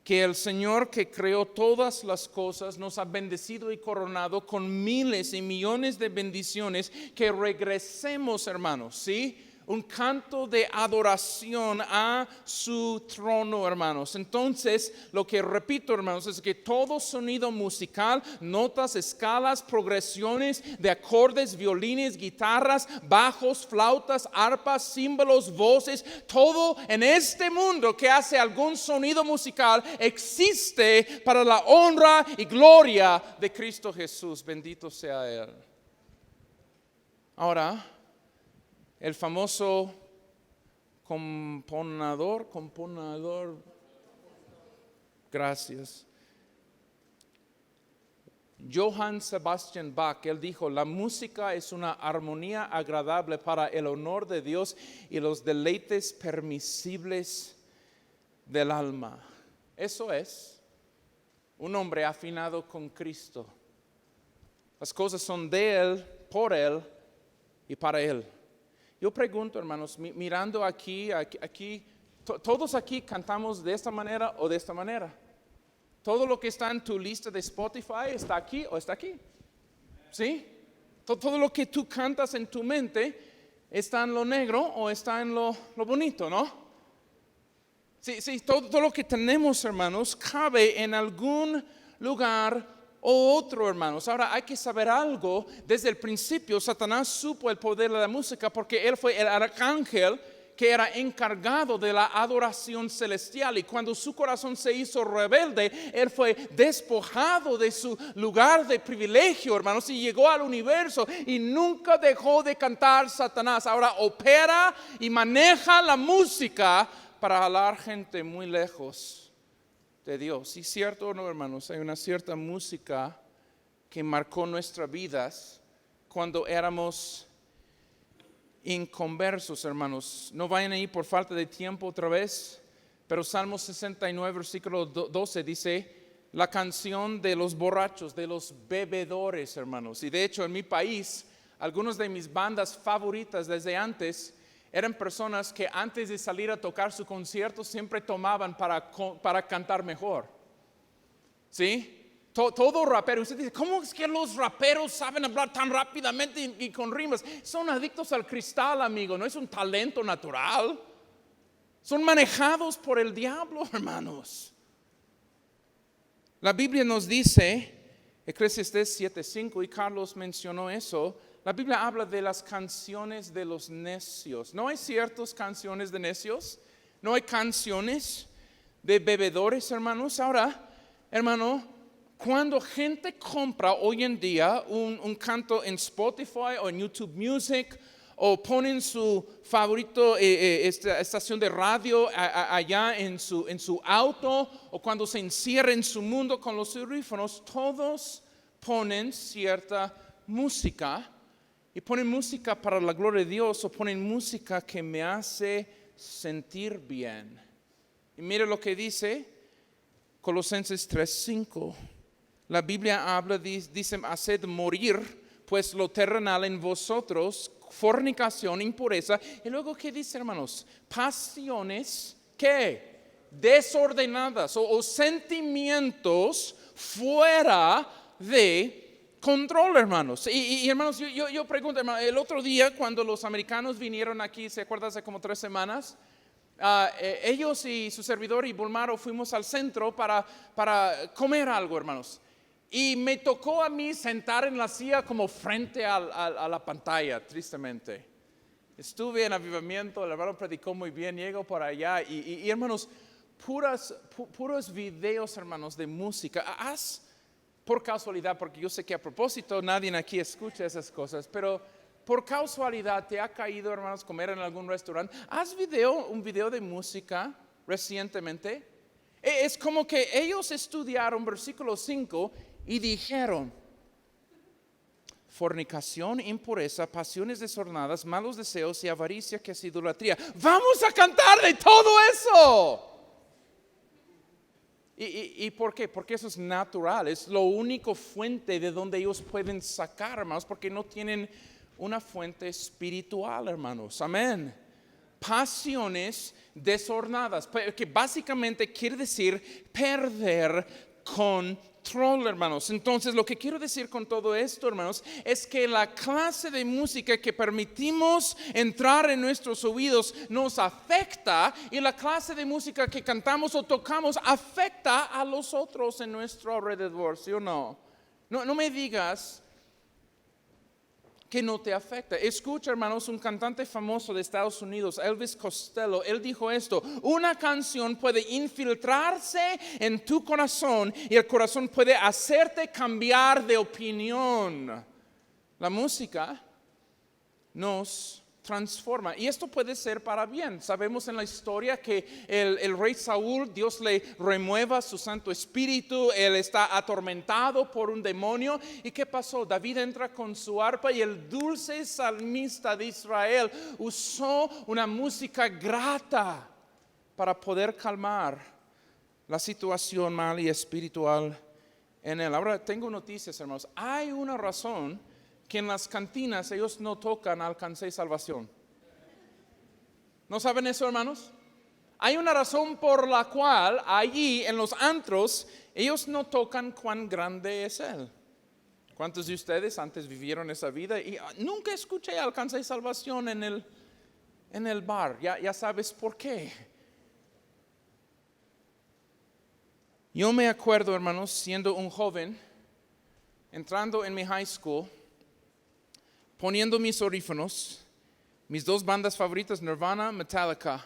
Que el Señor que creó todas las cosas nos ha bendecido y coronado con miles y millones de bendiciones, que regresemos, hermanos, ¿sí? Un canto de adoración a su trono, hermanos. Entonces, lo que repito, hermanos, es que todo sonido musical, notas, escalas, progresiones de acordes, violines, guitarras, bajos, flautas, arpas, címbalos, voces, todo en este mundo que hace algún sonido musical existe para la honra y gloria de Cristo Jesús. Bendito sea Él. Ahora, el famoso componador, gracias, Johann Sebastian Bach, él dijo: la música es una armonía agradable para el honor de Dios y los deleites permisibles del alma. Eso es un hombre afinado con Cristo. Las cosas son de Él, por Él y para Él. Yo pregunto, hermanos, mirando aquí, todos aquí cantamos de esta manera o de esta manera. Todo lo que está en tu lista de Spotify está aquí o está aquí. ¿Sí? Todo lo que tú cantas en tu mente está en lo negro o está en lo bonito, ¿no? Sí, todo lo que tenemos, hermanos, cabe en algún lugar o otro, hermanos. Ahora hay que saber algo. Desde el principio Satanás supo el poder de la música, porque él fue el arcángel que era encargado de la adoración celestial, y cuando su corazón se hizo rebelde, él fue despojado de su lugar de privilegio, hermanos, y llegó al universo, y nunca dejó de cantar Satanás. Ahora opera y maneja la música para jalar gente muy lejos de Dios. ¿Y cierto o no, hermanos? Hay una cierta música que marcó nuestras vidas cuando éramos inconversos, hermanos. No vayan ahí por falta de tiempo otra vez, pero Salmo 69, versículo 12 dice: la canción de los borrachos, de los bebedores, hermanos. Y de hecho, en mi país, algunas de mis bandas favoritas desde antes eran personas que antes de salir a tocar su concierto siempre tomaban para cantar mejor. ¿Sí? Todo rapero. Usted dice: ¿cómo es que los raperos saben hablar tan rápidamente y con rimas? Son adictos al cristal, amigo. No es un talento natural. Son manejados por el diablo, hermanos. La Biblia nos dice, Eclesiastés 7:5, y Carlos mencionó eso. La Biblia habla de las canciones de los necios. ¿No hay ciertas canciones de necios? ¿No hay canciones de bebedores, hermanos? Ahora, hermano, cuando gente compra hoy en día un canto en Spotify o en YouTube Music, o ponen su favorito estación de radio allá en su auto, o cuando se encierra en su mundo con los audífonos, todos ponen cierta música. Y ponen música para la gloria de Dios, o ponen música que me hace sentir bien. Y mire lo que dice Colosenses 3:5. La Biblia habla, dice: haced morir pues lo terrenal en vosotros, fornicación, impureza. Y luego, ¿qué dice, hermanos? Pasiones, ¿qué? Desordenadas, o sentimientos fuera de control, hermanos. Y hermanos, yo pregunto, hermano, el otro día cuando los americanos vinieron aquí, ¿se acuerdan? Hace como 3 semanas, ellos y su servidor y Bulmaro fuimos al centro para comer algo, hermanos. Y me tocó a mí sentar en la silla como frente a la pantalla, tristemente. Estuve en avivamiento, el hermano predicó muy bien, llego por allá y hermanos, puros videos, hermanos, de música. Por casualidad, porque yo sé que a propósito nadie aquí escucha esas cosas, pero por casualidad te ha caído, hermanos, comer en algún restaurante. ¿Has un video de música recientemente? Es como que ellos estudiaron versículo 5 y dijeron: fornicación, impureza, pasiones desordenadas, malos deseos y avaricia, que es idolatría. Vamos a cantar de todo eso. ¿Y por qué? Porque eso es natural, es lo único fuente de donde ellos pueden sacar, hermanos, porque no tienen una fuente espiritual, hermanos. Amén. Pasiones desordenadas, que básicamente quiere decir perder control, hermanos. Entonces, lo que quiero decir con todo esto, hermanos, es que la clase de música que permitimos entrar en nuestros oídos nos afecta, y la clase de música que cantamos o tocamos afecta a los otros en nuestro alrededor, ¿sí o no? No me digas que no te afecta. Escucha, hermanos, un cantante famoso de Estados Unidos, Elvis Costello, él dijo esto: una canción puede infiltrarse en tu corazón y el corazón puede hacerte cambiar de opinión. La música nos transforma, y esto puede ser para bien. Sabemos en la historia que el rey Saúl, Dios le remueva su Santo Espíritu, él está atormentado por un demonio. ¿Y qué pasó? David entra con su arpa, y el dulce salmista de Israel usó una música grata para poder calmar la situación mal y espiritual en él. Ahora tengo noticias, hermanos. Hay una razón que en las cantinas ellos no tocan "Alcancé salvación". ¿No saben eso, hermanos? Hay una razón por la cual allí en los antros ellos no tocan "Cuán grande es Él". ¿Cuántos de ustedes antes vivieron esa vida y nunca escuché "Alcancé salvación" en el bar? Ya sabes por qué. Yo me acuerdo, hermanos, siendo un joven, entrando en mi high school, poniendo mis audífonos, mis dos bandas favoritas, Nirvana, Metallica,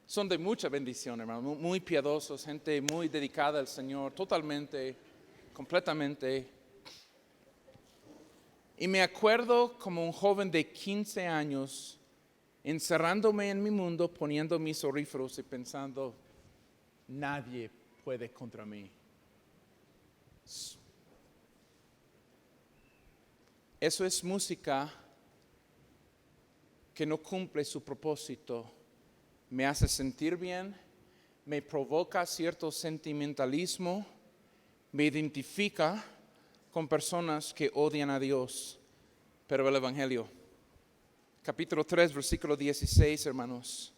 son de mucha bendición, hermano, muy piadosos, gente muy dedicada al Señor, totalmente, completamente. Y me acuerdo como un joven de 15 años, encerrándome en mi mundo, poniendo mis audífonos y pensando: nadie puede contra mí. Eso es música que no cumple su propósito. Me hace sentir bien, me provoca cierto sentimentalismo, me identifica con personas que odian a Dios. Pero el Evangelio, capítulo 3, versículo 16, hermanos: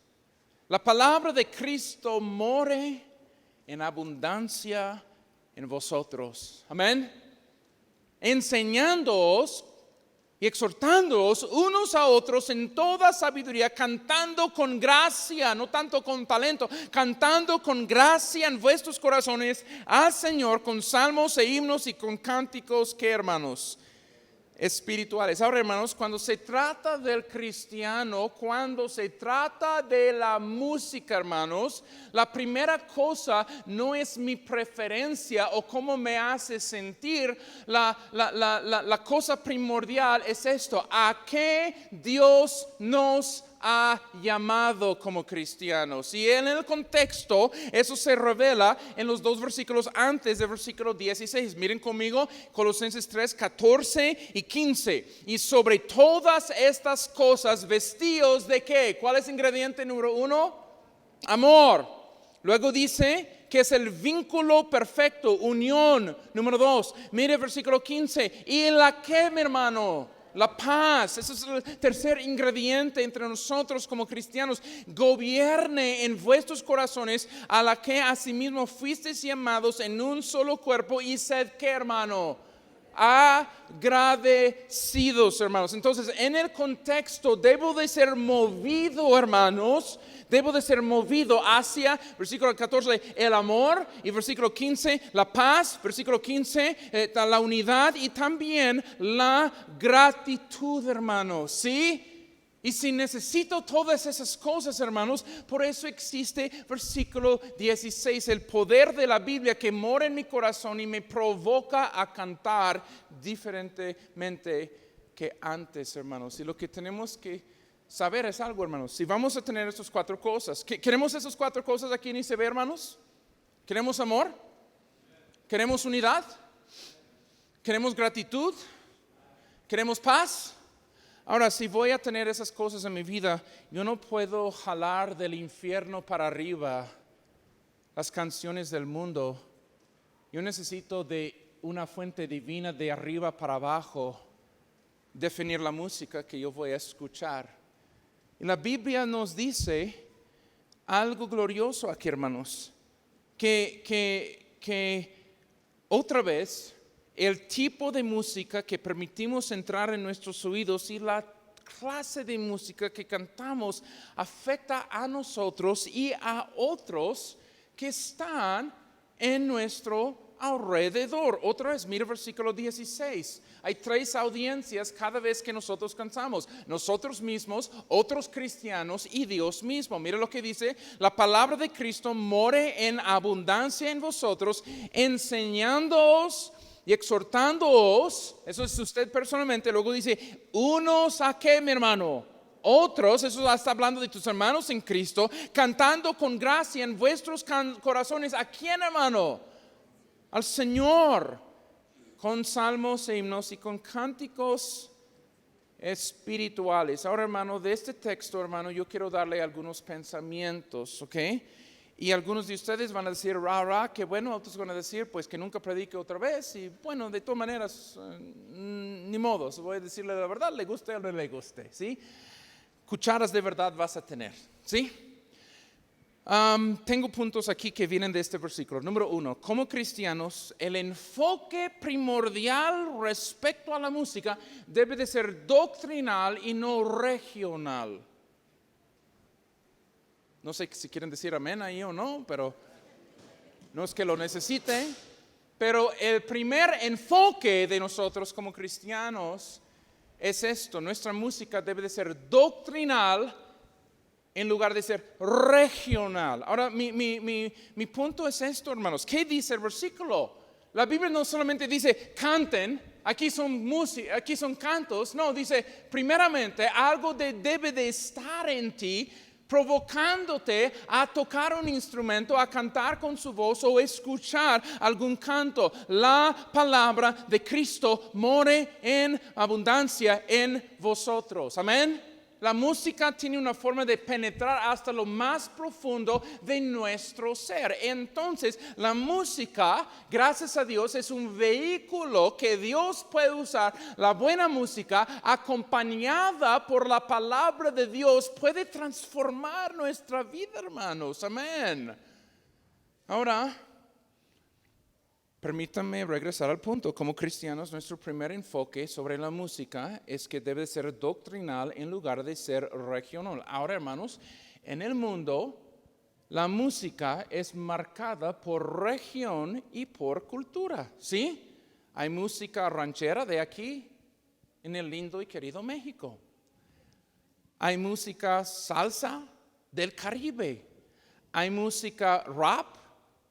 la palabra de Cristo more en abundancia en vosotros. Amén. Enseñándoos y exhortándoos unos a otros en toda sabiduría, cantando con gracia, no tanto con talento, cantando con gracia en vuestros corazones al Señor con salmos e himnos y con cánticos, ¿qué, hermanos? Espirituales. Ahora, hermanos, cuando se trata del cristiano, cuando se trata de la música, hermanos, la primera cosa no es mi preferencia o cómo me hace sentir. La cosa primordial es esto: ¿a qué Dios nos ha llamado como cristianos? Y en el contexto eso se revela en los dos versículos antes del versículo 16. Miren conmigo Colosenses 3, 14 y 15. Y sobre todas estas cosas vestíos de ¿qué? ¿Cuál es el ingrediente número 1? Amor. Luego dice que es el vínculo perfecto, unión. Número 2, mire versículo 15. ¿Y la qué, mi hermano? La paz. Ese es el tercer ingrediente entre nosotros como cristianos. Gobierne en vuestros corazones, a la que asimismo fuisteis llamados en un solo cuerpo, y sed ¿qué, hermano? Agradecidos, hermanos. Entonces, en el contexto debo de ser movido, hermanos. Debo de ser movido hacia, versículo 14, el amor, y versículo 15, la paz, versículo 15, la unidad, y también la gratitud, hermanos, ¿sí? Y si necesito todas esas cosas, hermanos, por eso existe versículo 16, el poder de la Biblia que mora en mi corazón y me provoca a cantar diferentemente que antes, hermanos. Y lo que tenemos que saber es algo, hermanos: si vamos a tener estas 4 cosas, ¿queremos esas 4 cosas aquí en ICB, hermanos? ¿Queremos amor? ¿Queremos unidad? ¿Queremos gratitud? ¿Queremos paz? Ahora, si voy a tener esas cosas en mi vida, yo no puedo jalar del infierno para arriba las canciones del mundo. Yo necesito de una fuente divina de arriba para abajo, definir la música que yo voy a escuchar. Y la Biblia nos dice algo glorioso aquí, hermanos, que otra vez el tipo de música que permitimos entrar en nuestros oídos y la clase de música que cantamos afecta a nosotros y a otros que están en nuestro alrededor. Otra vez, mira versículo 16. Hay 3 audiencias cada vez que nosotros cantamos. Nosotros mismos, otros cristianos y Dios mismo. Mira lo que dice: la palabra de Cristo more en abundancia en vosotros, enseñándoos y exhortándoos. Eso es usted personalmente. Luego dice, unos a qué, mi hermano. Otros, eso está hablando de tus hermanos en Cristo, cantando con gracia en vuestros corazones. ¿A quién, hermano? Al Señor, con salmos e himnos y con cánticos espirituales. Ahora, hermano, de este texto, hermano, yo quiero darle algunos pensamientos, ¿ok? Y algunos de ustedes van a decir, que bueno. Otros van a decir, pues que nunca predique otra vez. Y bueno, de todas maneras, ni modo, voy a decirle la verdad, le guste o no le guste, ¿sí? Cucharas de verdad vas a tener, ¿sí? Tengo puntos aquí que vienen de este versículo. Número 1, como cristianos, el enfoque primordial respecto a la música debe de ser doctrinal y no regional. No sé si quieren decir amén ahí o no, pero no es que lo necesite. Pero el primer enfoque de nosotros como cristianos es esto: nuestra música debe de ser doctrinal en lugar de ser regional. Ahora, mi punto es esto, hermanos. ¿Qué dice el versículo? La Biblia no solamente dice, canten, aquí son música, aquí son cantos. No, dice, primeramente, algo debe de estar en ti, provocándote a tocar un instrumento, a cantar con su voz o escuchar algún canto. La palabra de Cristo more en abundancia en vosotros. Amén. La música tiene una forma de penetrar hasta lo más profundo de nuestro ser. Entonces, la música, gracias a Dios, es un vehículo que Dios puede usar. La buena música, acompañada por la palabra de Dios, puede transformar nuestra vida, hermanos. Amén. Ahora, permítanme regresar al punto. Como cristianos, nuestro primer enfoque sobre la música es que debe ser doctrinal en lugar de ser regional. Ahora, hermanos, en el mundo, la música es marcada por región y por cultura, ¿sí? Hay música ranchera de aquí, en el lindo y querido México. Hay música salsa del Caribe. Hay música rap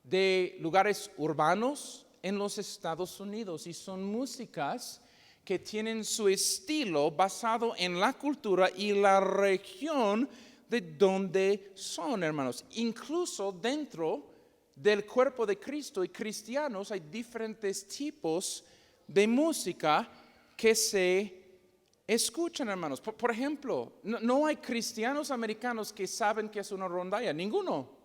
de lugares urbanos en los Estados Unidos, y son músicas que tienen su estilo basado en la cultura y la región de donde son, hermanos. Incluso dentro del cuerpo de Cristo y cristianos hay diferentes tipos de música que se escuchan, hermanos. Por ejemplo, no hay cristianos americanos que saben qué es una rondalla, ninguno.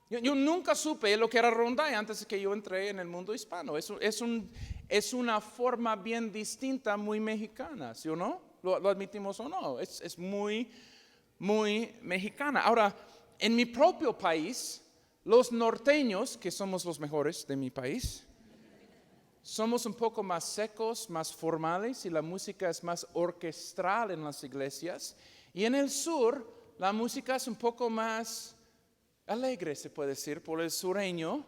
Yo nunca supe lo que era rondalla antes de que yo entré en el mundo hispano. Es una forma bien distinta, muy mexicana, ¿sí o no? ¿Lo admitimos o no? Es muy, muy mexicana. Ahora, en mi propio país, los norteños, que somos los mejores de mi país, somos un poco más secos, más formales, y la música es más orquestral en las iglesias. Y en el sur, la música es un poco más alegre, se puede decir, por el sureño.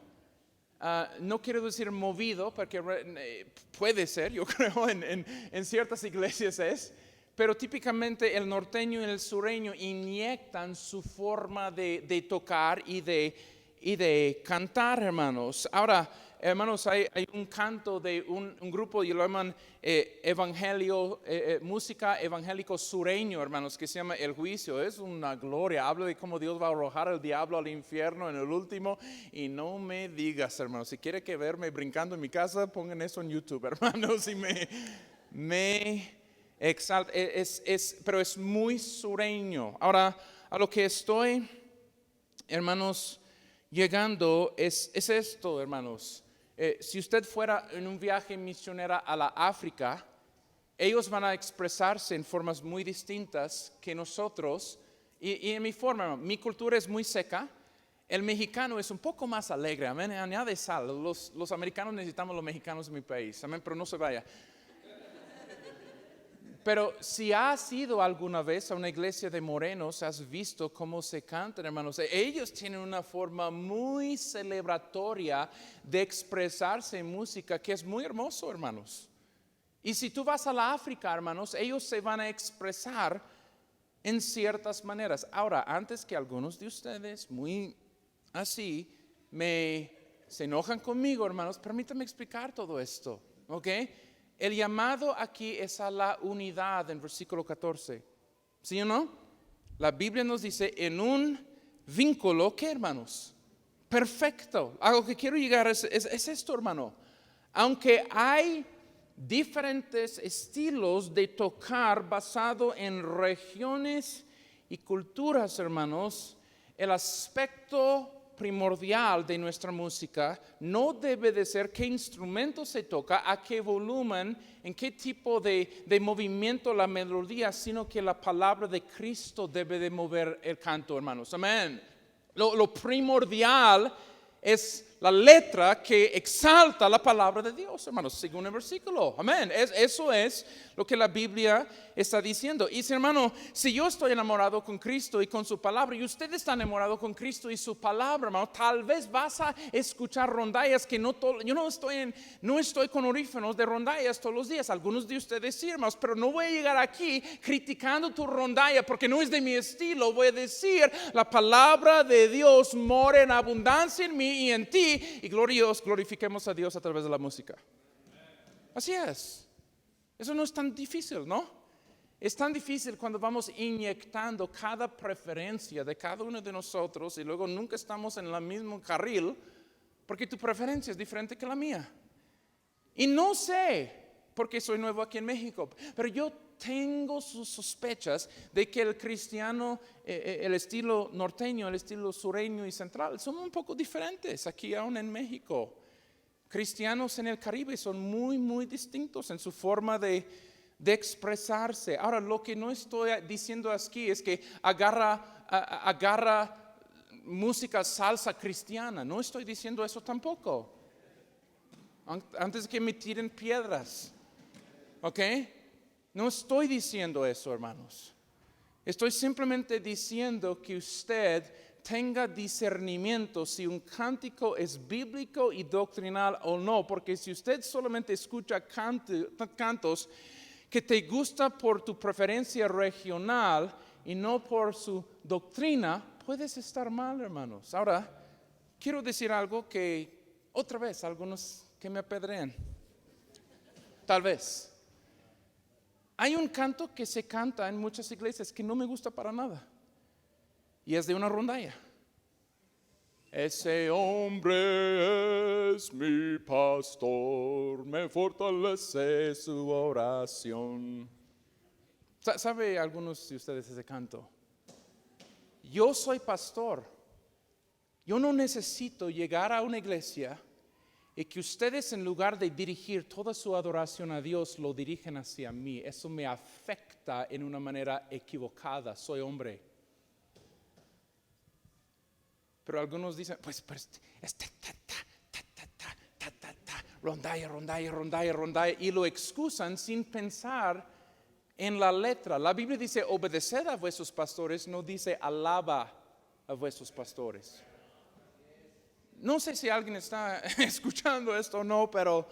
No quiero decir movido, porque puede ser, yo creo, en ciertas iglesias es, pero típicamente el norteño y el sureño inyectan su forma de tocar y de cantar, hermanos. Ahora, hermanos, hay un canto de un grupo, y lo llaman música evangélico sureño, hermanos, que se llama El Juicio. Es una gloria. Habla de cómo Dios va a arrojar al diablo al infierno en el último. Y no me digas, hermanos, si quiere que verme brincando en mi casa, pongan eso en YouTube, hermanos, y me exalta. Pero es muy sureño. Ahora, a lo que estoy, hermanos, llegando es esto, hermanos. Si usted fuera en un viaje misionero a la África, ellos van a expresarse en formas muy distintas que nosotros. Y en mi forma, mi cultura es muy seca. El mexicano es un poco más alegre, amén, añade sal. Los americanos necesitamos los mexicanos en mi país, amén, pero no se vaya. Pero si has ido alguna vez a una iglesia de morenos, has visto cómo se cantan, hermanos. Ellos tienen una forma muy celebratoria de expresarse en música que es muy hermoso, hermanos. Y si tú vas a la África, hermanos, ellos se van a expresar en ciertas maneras. Ahora, antes que algunos de ustedes, muy así, se enojan conmigo, hermanos, permítanme explicar todo esto, ¿ok? El llamado aquí es a la unidad en versículo 14. ¿Sí o no? La Biblia nos dice en un vínculo, ¿qué, hermanos? Perfecto. A lo que quiero llegar es esto, hermano. Aunque hay diferentes estilos de tocar basado en regiones y culturas, hermanos, el aspecto primordial de nuestra música no debe de ser qué instrumento se toca, a qué volumen, en qué tipo de movimiento la melodía, sino que la palabra de Cristo debe de mover el canto, hermanos. Amén. Lo primordial es la letra que exalta la palabra de Dios, hermanos, según el versículo. Amén. Eso es lo que la Biblia está diciendo. Y hermano, si yo estoy enamorado con Cristo y con su palabra, y usted está enamorado con Cristo y su palabra, hermano, tal vez vas a escuchar rondallas que yo no estoy con audífonos de rondallas todos los días. Algunos de ustedes sí, hermanos, pero no voy a llegar aquí criticando tu rondalla porque no es de mi estilo. Voy a decir, la palabra de Dios mora en abundancia en mí y en ti, y glorifiquemos a Dios a través de la música. Así es. Eso no es tan difícil, ¿no? Es tan difícil cuando vamos inyectando cada preferencia de cada uno de nosotros y luego nunca estamos en el mismo carril porque tu preferencia es diferente que la mía. Y no sé, porque soy nuevo aquí en México, pero yo tengo sus sospechas de que el cristiano, el estilo norteño, el estilo sureño y central, son un poco diferentes aquí aún en México. Cristianos en el Caribe son muy, muy distintos en su forma de expresarse. Ahora, lo que no estoy diciendo aquí es que agarra música salsa cristiana. No estoy diciendo eso tampoco. Antes que me tiren piedras. ¿Ok? No estoy diciendo eso, hermanos. Estoy simplemente diciendo que usted tenga discernimiento si un cántico es bíblico y doctrinal o no, porque si usted solamente escucha cantos que te gusta por tu preferencia regional y no por su doctrina, puedes estar mal, hermanos. Ahora, quiero decir algo que otra vez algunos que me apedrean. Tal vez. Hay un canto que se canta en muchas iglesias que no me gusta para nada. Y es de una rondalla. Ese hombre es mi pastor, me fortalece su oración. ¿Sabe algunos de ustedes ese canto? Yo soy pastor. Yo no necesito llegar a una iglesia y que ustedes, en lugar de dirigir toda su adoración a Dios, lo dirigen hacia mí. Eso me afecta en una manera equivocada. Soy hombre. Pero algunos dicen, pues rondalla, y lo excusan sin pensar en la letra. La Biblia dice, obedeced a vuestros pastores, no dice alaba a vuestros pastores. No sé si alguien está escuchando esto o no, pero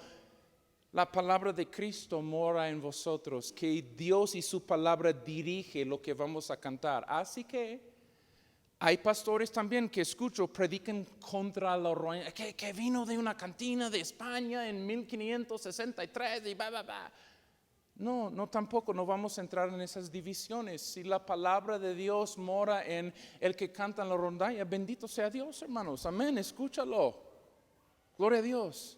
la palabra de Cristo mora en vosotros, que Dios y su palabra dirige lo que vamos a cantar. Así que hay pastores también que escucho predican contra la roña, que vino de una cantina de España en 1563 y bla. No, tampoco, no vamos a entrar en esas divisiones. Si la palabra de Dios mora en el que canta en la rondalla, bendito sea Dios, hermanos. Amén, escúchalo. Gloria a Dios.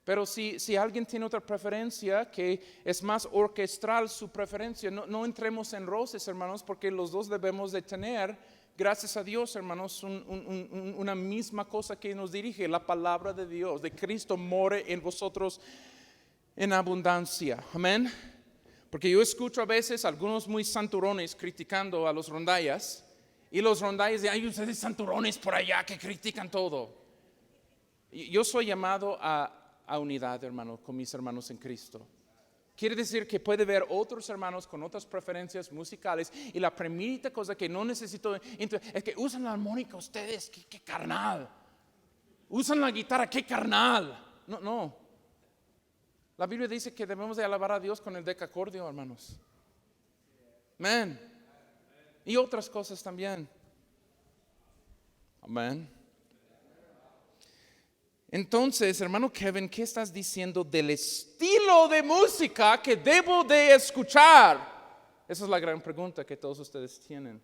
Pero si alguien tiene otra preferencia que es más orquestral su preferencia, no entremos en roces, hermanos, porque los dos debemos de tener Gracias a Dios, hermanos, una misma cosa que nos dirige, la palabra de Dios, de Cristo more en vosotros en abundancia. Amén. Porque yo escucho a veces algunos muy santurones criticando a los rondallas, y los rondallas dicen, hay ustedes santurones por allá que critican todo. Yo soy llamado a unidad, hermano, con mis hermanos en Cristo. Quiere decir que puede ver otros hermanos con otras preferencias musicales, y la primerita cosa que no necesito es que usan la armónica ustedes, qué carnal. Usan la guitarra, qué carnal. No. La Biblia dice que debemos de alabar a Dios con el decacordio, hermanos. Amén. Y otras cosas también. Amén. Entonces, hermano Kevin, ¿qué estás diciendo del estilo de música que debo de escuchar? Esa es la gran pregunta que todos ustedes tienen.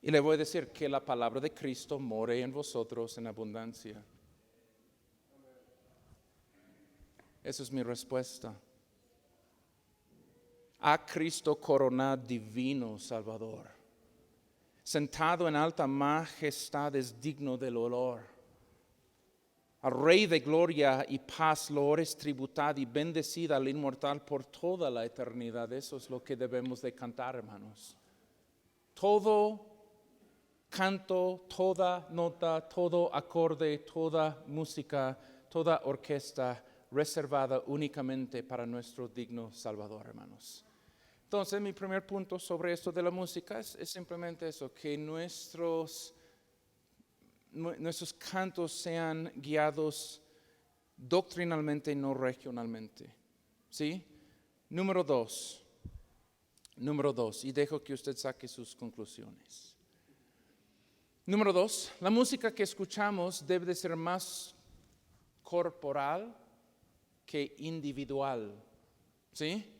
Y le voy a decir que la palabra de Cristo more en vosotros en abundancia. Esa es mi respuesta. A Cristo coronado divino Salvador, sentado en alta majestad es digno del olor. Al Rey de gloria y paz lo es tributad y bendecida al inmortal por toda la eternidad. Eso es lo que debemos de cantar, hermanos. Todo canto, toda nota, todo acorde, toda música, toda orquesta reservada únicamente para nuestro digno Salvador, hermanos. Entonces, mi primer punto sobre esto de la música es simplemente eso, que nuestros cantos sean guiados doctrinalmente, no regionalmente. ¿Sí? Número dos, y dejo que usted saque sus conclusiones. Número 2, la música que escuchamos debe de ser más corporal que individual. ¿Sí?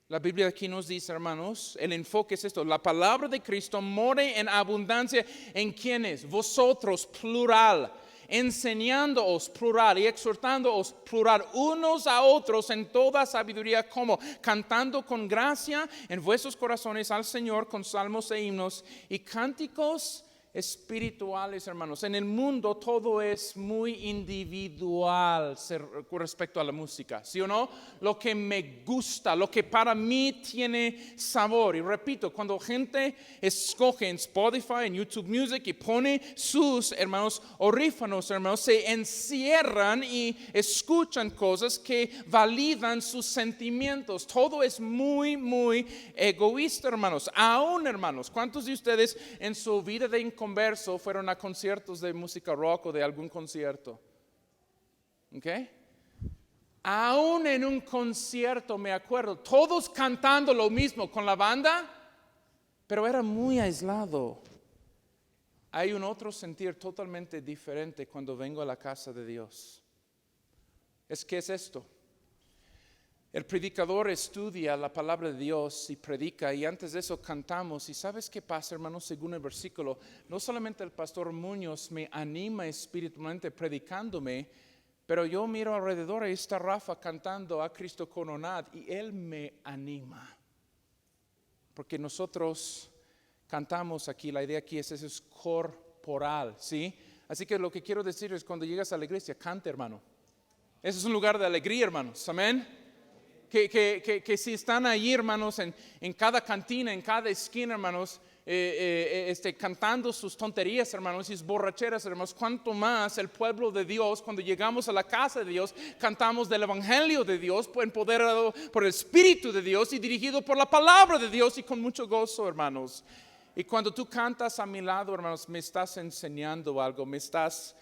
La Biblia aquí nos dice, hermanos, el enfoque es esto: la palabra de Cristo more en abundancia. ¿En quiénes? Vosotros, plural, enseñándoos, plural, y exhortándoos, plural, unos a otros en toda sabiduría, como cantando con gracia en vuestros corazones al Señor con salmos e himnos y cánticos espirituales, hermanos. En el mundo todo es muy individual con respecto a la música, ¿sí o no? Lo que me gusta, lo que para mí tiene sabor. Y repito, cuando gente escoge en Spotify, en YouTube Music y pone sus, hermanos, orífanos, hermanos, se encierran y escuchan cosas que validan sus sentimientos. Todo es muy, muy egoísta, hermanos. Aún, hermanos, ¿cuántos de ustedes en su vida de converso fueron a conciertos de música rock o de algún concierto? ¿Ok? Aún en un concierto me acuerdo, todos cantando lo mismo con la banda, pero era muy aislado. Hay un otro sentir totalmente diferente cuando vengo a la casa de Dios. ¿Qué es esto? El predicador estudia la palabra de Dios y predica, y antes de eso cantamos. ¿Y sabes qué pasa, hermanos? Según el versículo, no solamente el pastor Muñoz me anima espiritualmente predicándome, pero yo miro alrededor y está Rafa cantando a Cristo coronado y él me anima. Porque nosotros cantamos aquí, la idea aquí es corporal, ¿sí? Así que lo que quiero decir es, cuando llegas a la iglesia, cante, hermano. Ese es un lugar de alegría, hermanos. Amén. Que si están ahí, hermanos, en cada cantina, en cada esquina, hermanos, cantando sus tonterías, hermanos, y sus borracheras, hermanos, cuanto más el pueblo de Dios, cuando llegamos a la casa de Dios, cantamos del evangelio de Dios, empoderado por el Espíritu de Dios y dirigido por la palabra de Dios, y con mucho gozo, hermanos. Y cuando tú cantas a mi lado, hermanos, me estás enseñando algo, me estás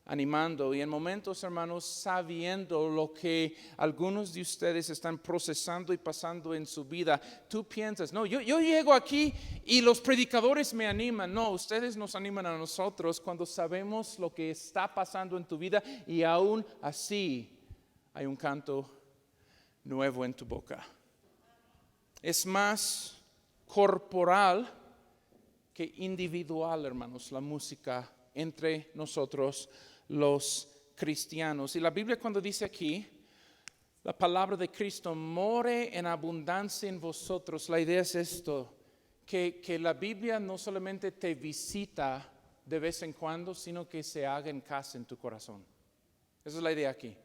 animando, y en momentos, hermanos, sabiendo lo que algunos de ustedes están procesando y pasando en su vida, tú piensas, no, yo llego aquí y los predicadores me animan. No, ustedes nos animan a nosotros cuando sabemos lo que está pasando en tu vida, y aún así hay un canto nuevo en tu boca. Es más corporal que individual, hermanos, la música entre nosotros los cristianos. Y la Biblia, cuando dice aquí, la palabra de Cristo more en abundancia en vosotros, la idea es esto: que la Biblia no solamente te visita de vez en cuando, sino que se haga en casa en tu corazón. Esa es la idea aquí.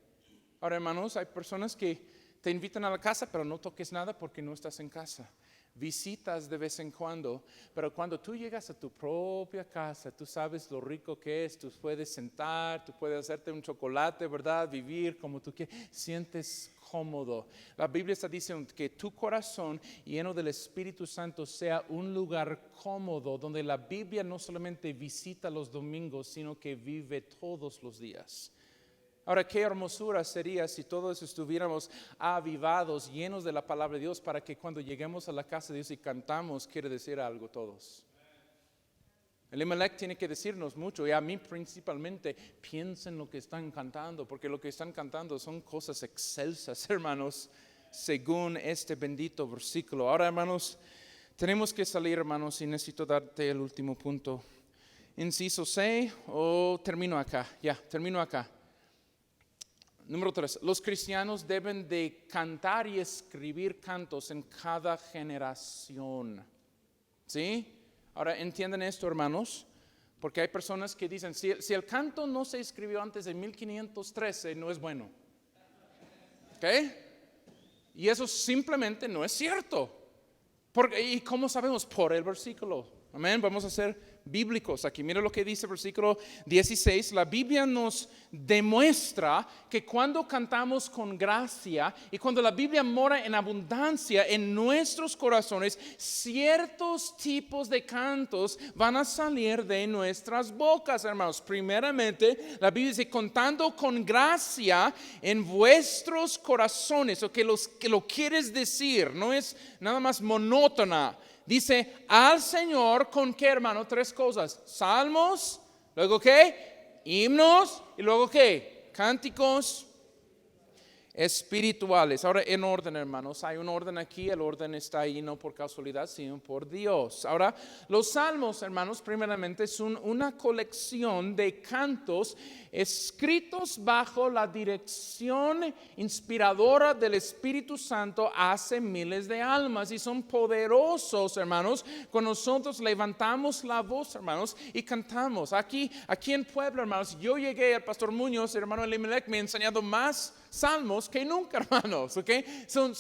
Ahora, hermanos, hay personas que te invitan a la casa, pero no toques nada porque no estás en casa. Visitas de vez en cuando, pero cuando tú llegas a tu propia casa, tú sabes lo rico que es, tú puedes sentar, tú puedes hacerte un chocolate, ¿verdad? Vivir como tú quieres, sientes cómodo. La Biblia está diciendo que tu corazón lleno del Espíritu Santo sea un lugar cómodo donde la Biblia no solamente visita los domingos, sino que vive todos los días. Ahora, qué hermosura sería si todos estuviéramos avivados, llenos de la palabra de Dios, para que cuando lleguemos a la casa de Dios y cantamos, quiere decir algo todos. Elimelech tiene que decirnos mucho, y a mí principalmente, piensen lo que están cantando, porque lo que están cantando son cosas excelsas, hermanos, según este bendito versículo. Ahora, hermanos, tenemos que salir, hermanos, y necesito darte el último punto. Inciso C, o termino acá, termino acá. Número 3, los cristianos deben de cantar y escribir cantos en cada generación. ¿Sí? Ahora entienden esto, hermanos, porque hay personas que dicen, si el canto no se escribió antes de 1513, no es bueno. ¿Ok? Y eso simplemente no es cierto. ¿Y cómo sabemos? Por el versículo. Amén, vamos a ser bíblicos aquí. Mira lo que dice el versículo 16. La Biblia nos demuestra que cuando cantamos con gracia y cuando la Biblia mora en abundancia en nuestros corazones, ciertos tipos de cantos van a salir de nuestras bocas, hermanos. Primeramente, la Biblia dice, contando con gracia en vuestros corazones, o que lo quieres decir, no es nada más monótona. Dice, al Señor, ¿con qué, hermano? 3 cosas. Salmos, luego ¿qué? Himnos, y luego ¿qué? Cánticos espirituales. Ahora en orden, hermanos, hay un orden aquí, el orden está ahí no por casualidad, sino por Dios. Ahora, los salmos, hermanos, primeramente son una colección de cantos escritos bajo la dirección inspiradora del Espíritu Santo hace miles de almas, y son poderosos, hermanos, cuando nosotros levantamos la voz, hermanos, y cantamos. Aquí en Puebla, hermanos, yo llegué, al pastor Muñoz, el hermano Elimelech me ha enseñado más salmos que nunca, hermanos, ¿ok? Son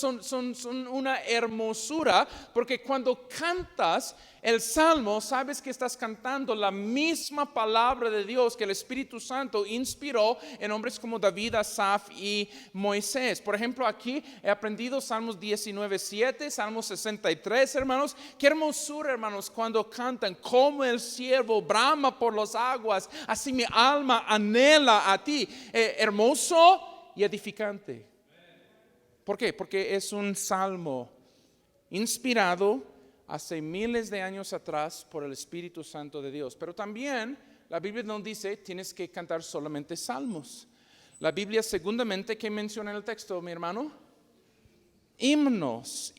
una hermosura, porque cuando cantas el salmo, sabes que estás cantando la misma palabra de Dios que el Espíritu Santo inspiró en hombres como David, Asaf y Moisés. Por ejemplo, aquí he aprendido Salmos 19:7, Salmos 63, hermanos. Qué hermosura, hermanos, cuando cantan, como el ciervo brama por las aguas, así mi alma anhela a ti. Hermoso y edificante. ¿Por qué? Porque es un salmo inspirado hace miles de años atrás por el Espíritu Santo de Dios. Pero también la Biblia no dice tienes que cantar solamente salmos. La Biblia segundamente, ¿qué menciona en el texto, mi hermano? Himnos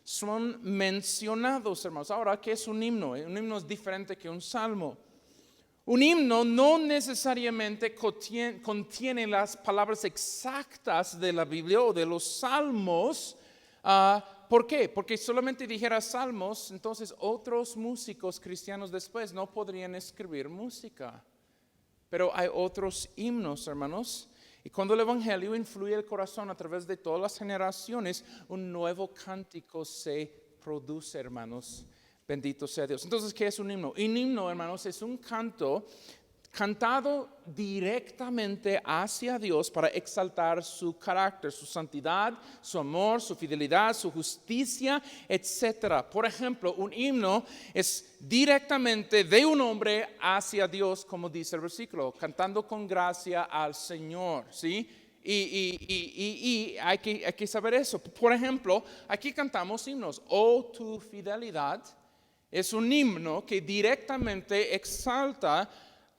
son mencionados, hermanos. Ahora, ¿qué es un himno? Un himno es diferente que un salmo. Un himno no necesariamente contiene las palabras exactas de la Biblia o de los salmos. ¿Por qué? Porque solamente dijera salmos, entonces otros músicos cristianos después no podrían escribir música. Pero hay otros himnos, hermanos. Y cuando el Evangelio influye el corazón a través de todas las generaciones, un nuevo cántico se produce, hermanos. Bendito sea Dios. Entonces, ¿qué es un himno? Un himno, hermanos, es un canto cantado directamente hacia Dios para exaltar su carácter, su santidad, su amor, su fidelidad, su justicia, etc. Por ejemplo, un himno es directamente de un hombre hacia Dios, como dice el versículo, cantando con gracia al Señor, ¿sí? Y hay que saber eso. Por ejemplo, aquí cantamos himnos. Oh, tu fidelidad es un himno que directamente exalta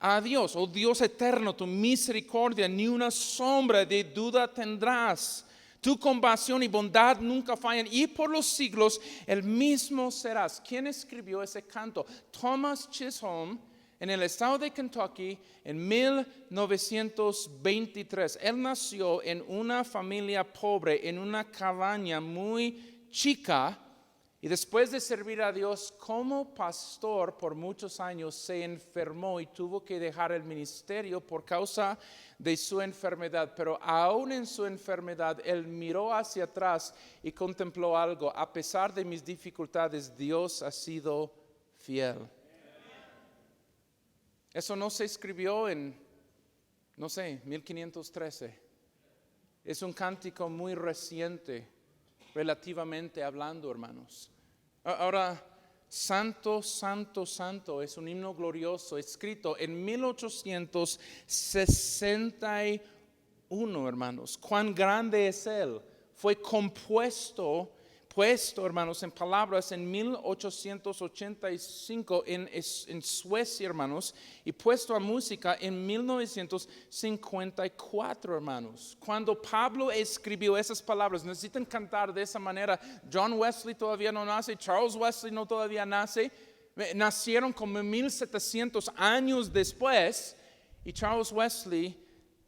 a Dios. Oh Dios eterno, tu misericordia ni una sombra de duda tendrás. Tu compasión y bondad nunca fallan, y por los siglos el mismo serás. ¿Quién escribió ese canto? Thomas Chisholm, en el estado de Kentucky, en 1923. Él nació en una familia pobre, en una cabaña muy chica, Y después de servir a Dios como pastor por muchos años, se enfermó y tuvo que dejar el ministerio por causa de su enfermedad. Pero aún en su enfermedad, él miró hacia atrás y contempló algo. A pesar de mis dificultades, Dios ha sido fiel. Eso no se escribió en, 1513. Es un cántico muy reciente, relativamente hablando, hermanos. Ahora, Santo, Santo, Santo es un himno glorioso escrito en 1861, hermanos. Cuán grande es Él. Fue puesto, hermanos, en palabras en 1885 en Suecia, hermanos, y puesto a música en 1954, hermanos. Cuando Pablo escribió esas palabras, necesitan cantar de esa manera. John Wesley todavía no nace, Charles Wesley no todavía nace. Nacieron como 1700 años después, y Charles Wesley,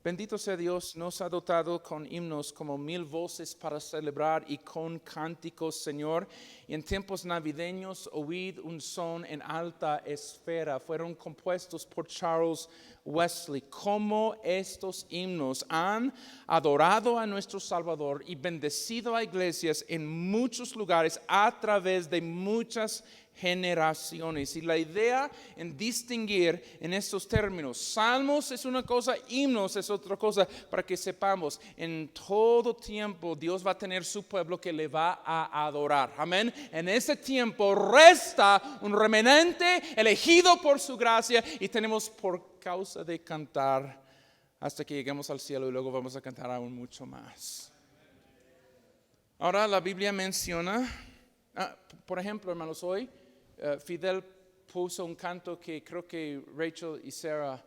bendito sea Dios, nos ha dotado con himnos como 1000 voces para celebrar y con cánticos, Señor. Y en tiempos navideños, oíd un son en alta esfera. Fueron compuestos por Charles Wesley. Como estos himnos han adorado a nuestro Salvador y bendecido a iglesias en muchos lugares a través de muchas generaciones. Y la idea en distinguir en estos términos, salmos es una cosa, himnos es otra cosa, para que sepamos, en todo tiempo Dios va a tener su pueblo que le va a adorar. Amén. En ese tiempo resta un remanente elegido por su gracia, y tenemos por causa de cantar hasta que lleguemos al cielo, y luego vamos a cantar aún mucho más. Ahora la Biblia menciona, por ejemplo, hermanos, hoy Fidel puso un canto que creo que Rachel y Sarah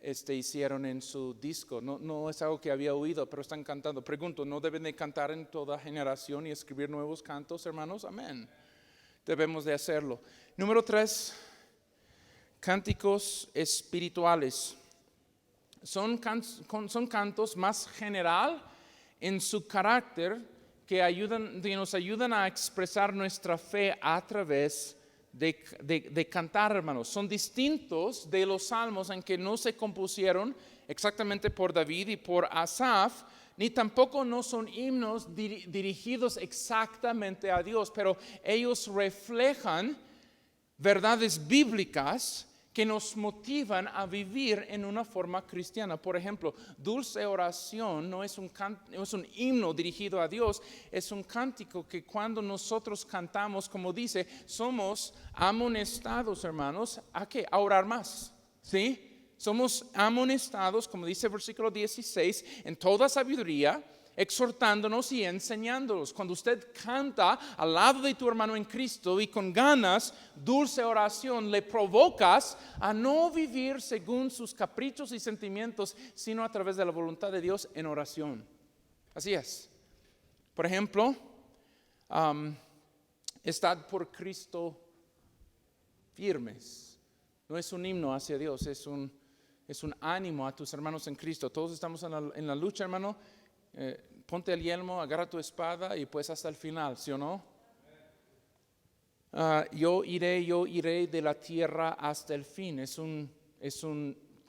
hicieron en su disco. No es algo que había oído, pero están cantando. Pregunto, ¿no deben de cantar en toda generación y escribir nuevos cantos, hermanos? Amén. Debemos de hacerlo. Número 3, cánticos espirituales. Son cantos más general en su carácter, que nos ayudan a expresar nuestra fe a través de cantar, hermanos. Son distintos de los salmos, en que no se compusieron exactamente por David y por Asaf, ni tampoco no son himnos dirigidos exactamente a Dios, pero ellos reflejan verdades bíblicas que nos motivan a vivir en una forma cristiana. Por ejemplo, dulce oración no es un himno dirigido a Dios, es un cántico que cuando nosotros cantamos, como dice, somos amonestados, hermanos, ¿a qué? A orar más, ¿sí? Somos amonestados, como dice el versículo 16, en toda sabiduría, exhortándonos y enseñándonos. Cuando usted canta al lado de tu hermano en Cristo y con ganas, dulce oración, le provocas a no vivir según sus caprichos y sentimientos, sino a través de la voluntad de Dios en oración. Así es. Por ejemplo, estad por Cristo firmes. No es un himno hacia Dios, es un ánimo a tus hermanos en Cristo. Todos estamos en la lucha, hermano. Ponte el yelmo, agarra tu espada y pues hasta el final, ¿sí o no? Yo iré de la tierra hasta el fin. Es un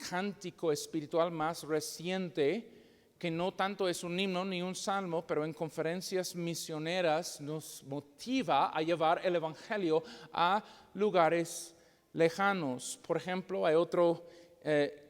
cántico espiritual más reciente, que no tanto es un himno ni un salmo, pero en conferencias misioneras nos motiva a llevar el evangelio a lugares lejanos. Por ejemplo, hay otro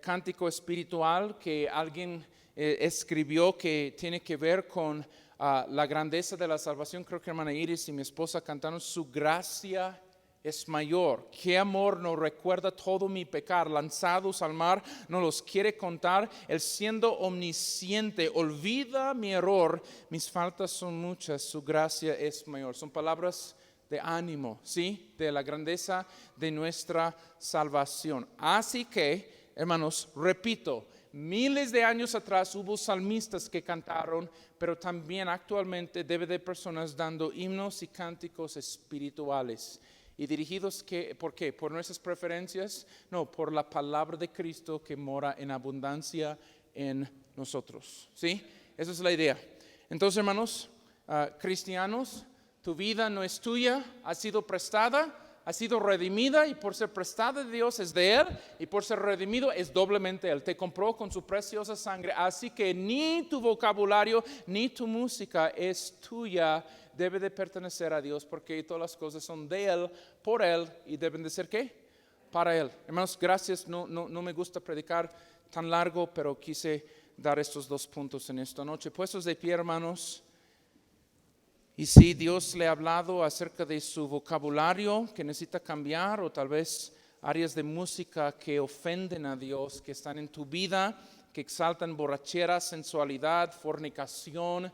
cántico espiritual que alguien escribió, que tiene que ver con la grandeza de la salvación. Creo que hermana Iris y mi esposa cantaron: su gracia es mayor. Qué amor nos recuerda todo mi pecar, lanzados al mar no los quiere contar. Él, siendo omnisciente, olvida mi error, mis faltas son muchas, su gracia es mayor. Son palabras de ánimo, ¿sí? De la grandeza de nuestra salvación. Así que, hermanos, repito, miles de años atrás hubo salmistas que cantaron, pero también actualmente debe de personas dando himnos y cánticos espirituales. ¿Y dirigidos por qué? ¿Por nuestras preferencias? No, por la palabra de Cristo que mora en abundancia en nosotros. ¿Sí? Esa es la idea. Entonces, hermanos, cristianos, Tu vida no es tuya, ha sido prestada, ha sido redimida y por ser prestada de Dios es de Él y por ser redimido es doblemente Él. Te compró con su preciosa sangre, así que ni tu vocabulario ni tu música es tuya, debe de pertenecer a Dios porque todas las cosas son de Él, por Él y deben de ser ¿qué? Para Él. Hermanos, gracias, no me gusta predicar tan largo, pero quise dar estos 2 puntos en esta noche. Puestos de pie, hermanos. Y si Dios le ha hablado acerca de su vocabulario que necesita cambiar o tal vez áreas de música que ofenden a Dios, que están en tu vida, que exaltan borrachera, sensualidad, fornicación,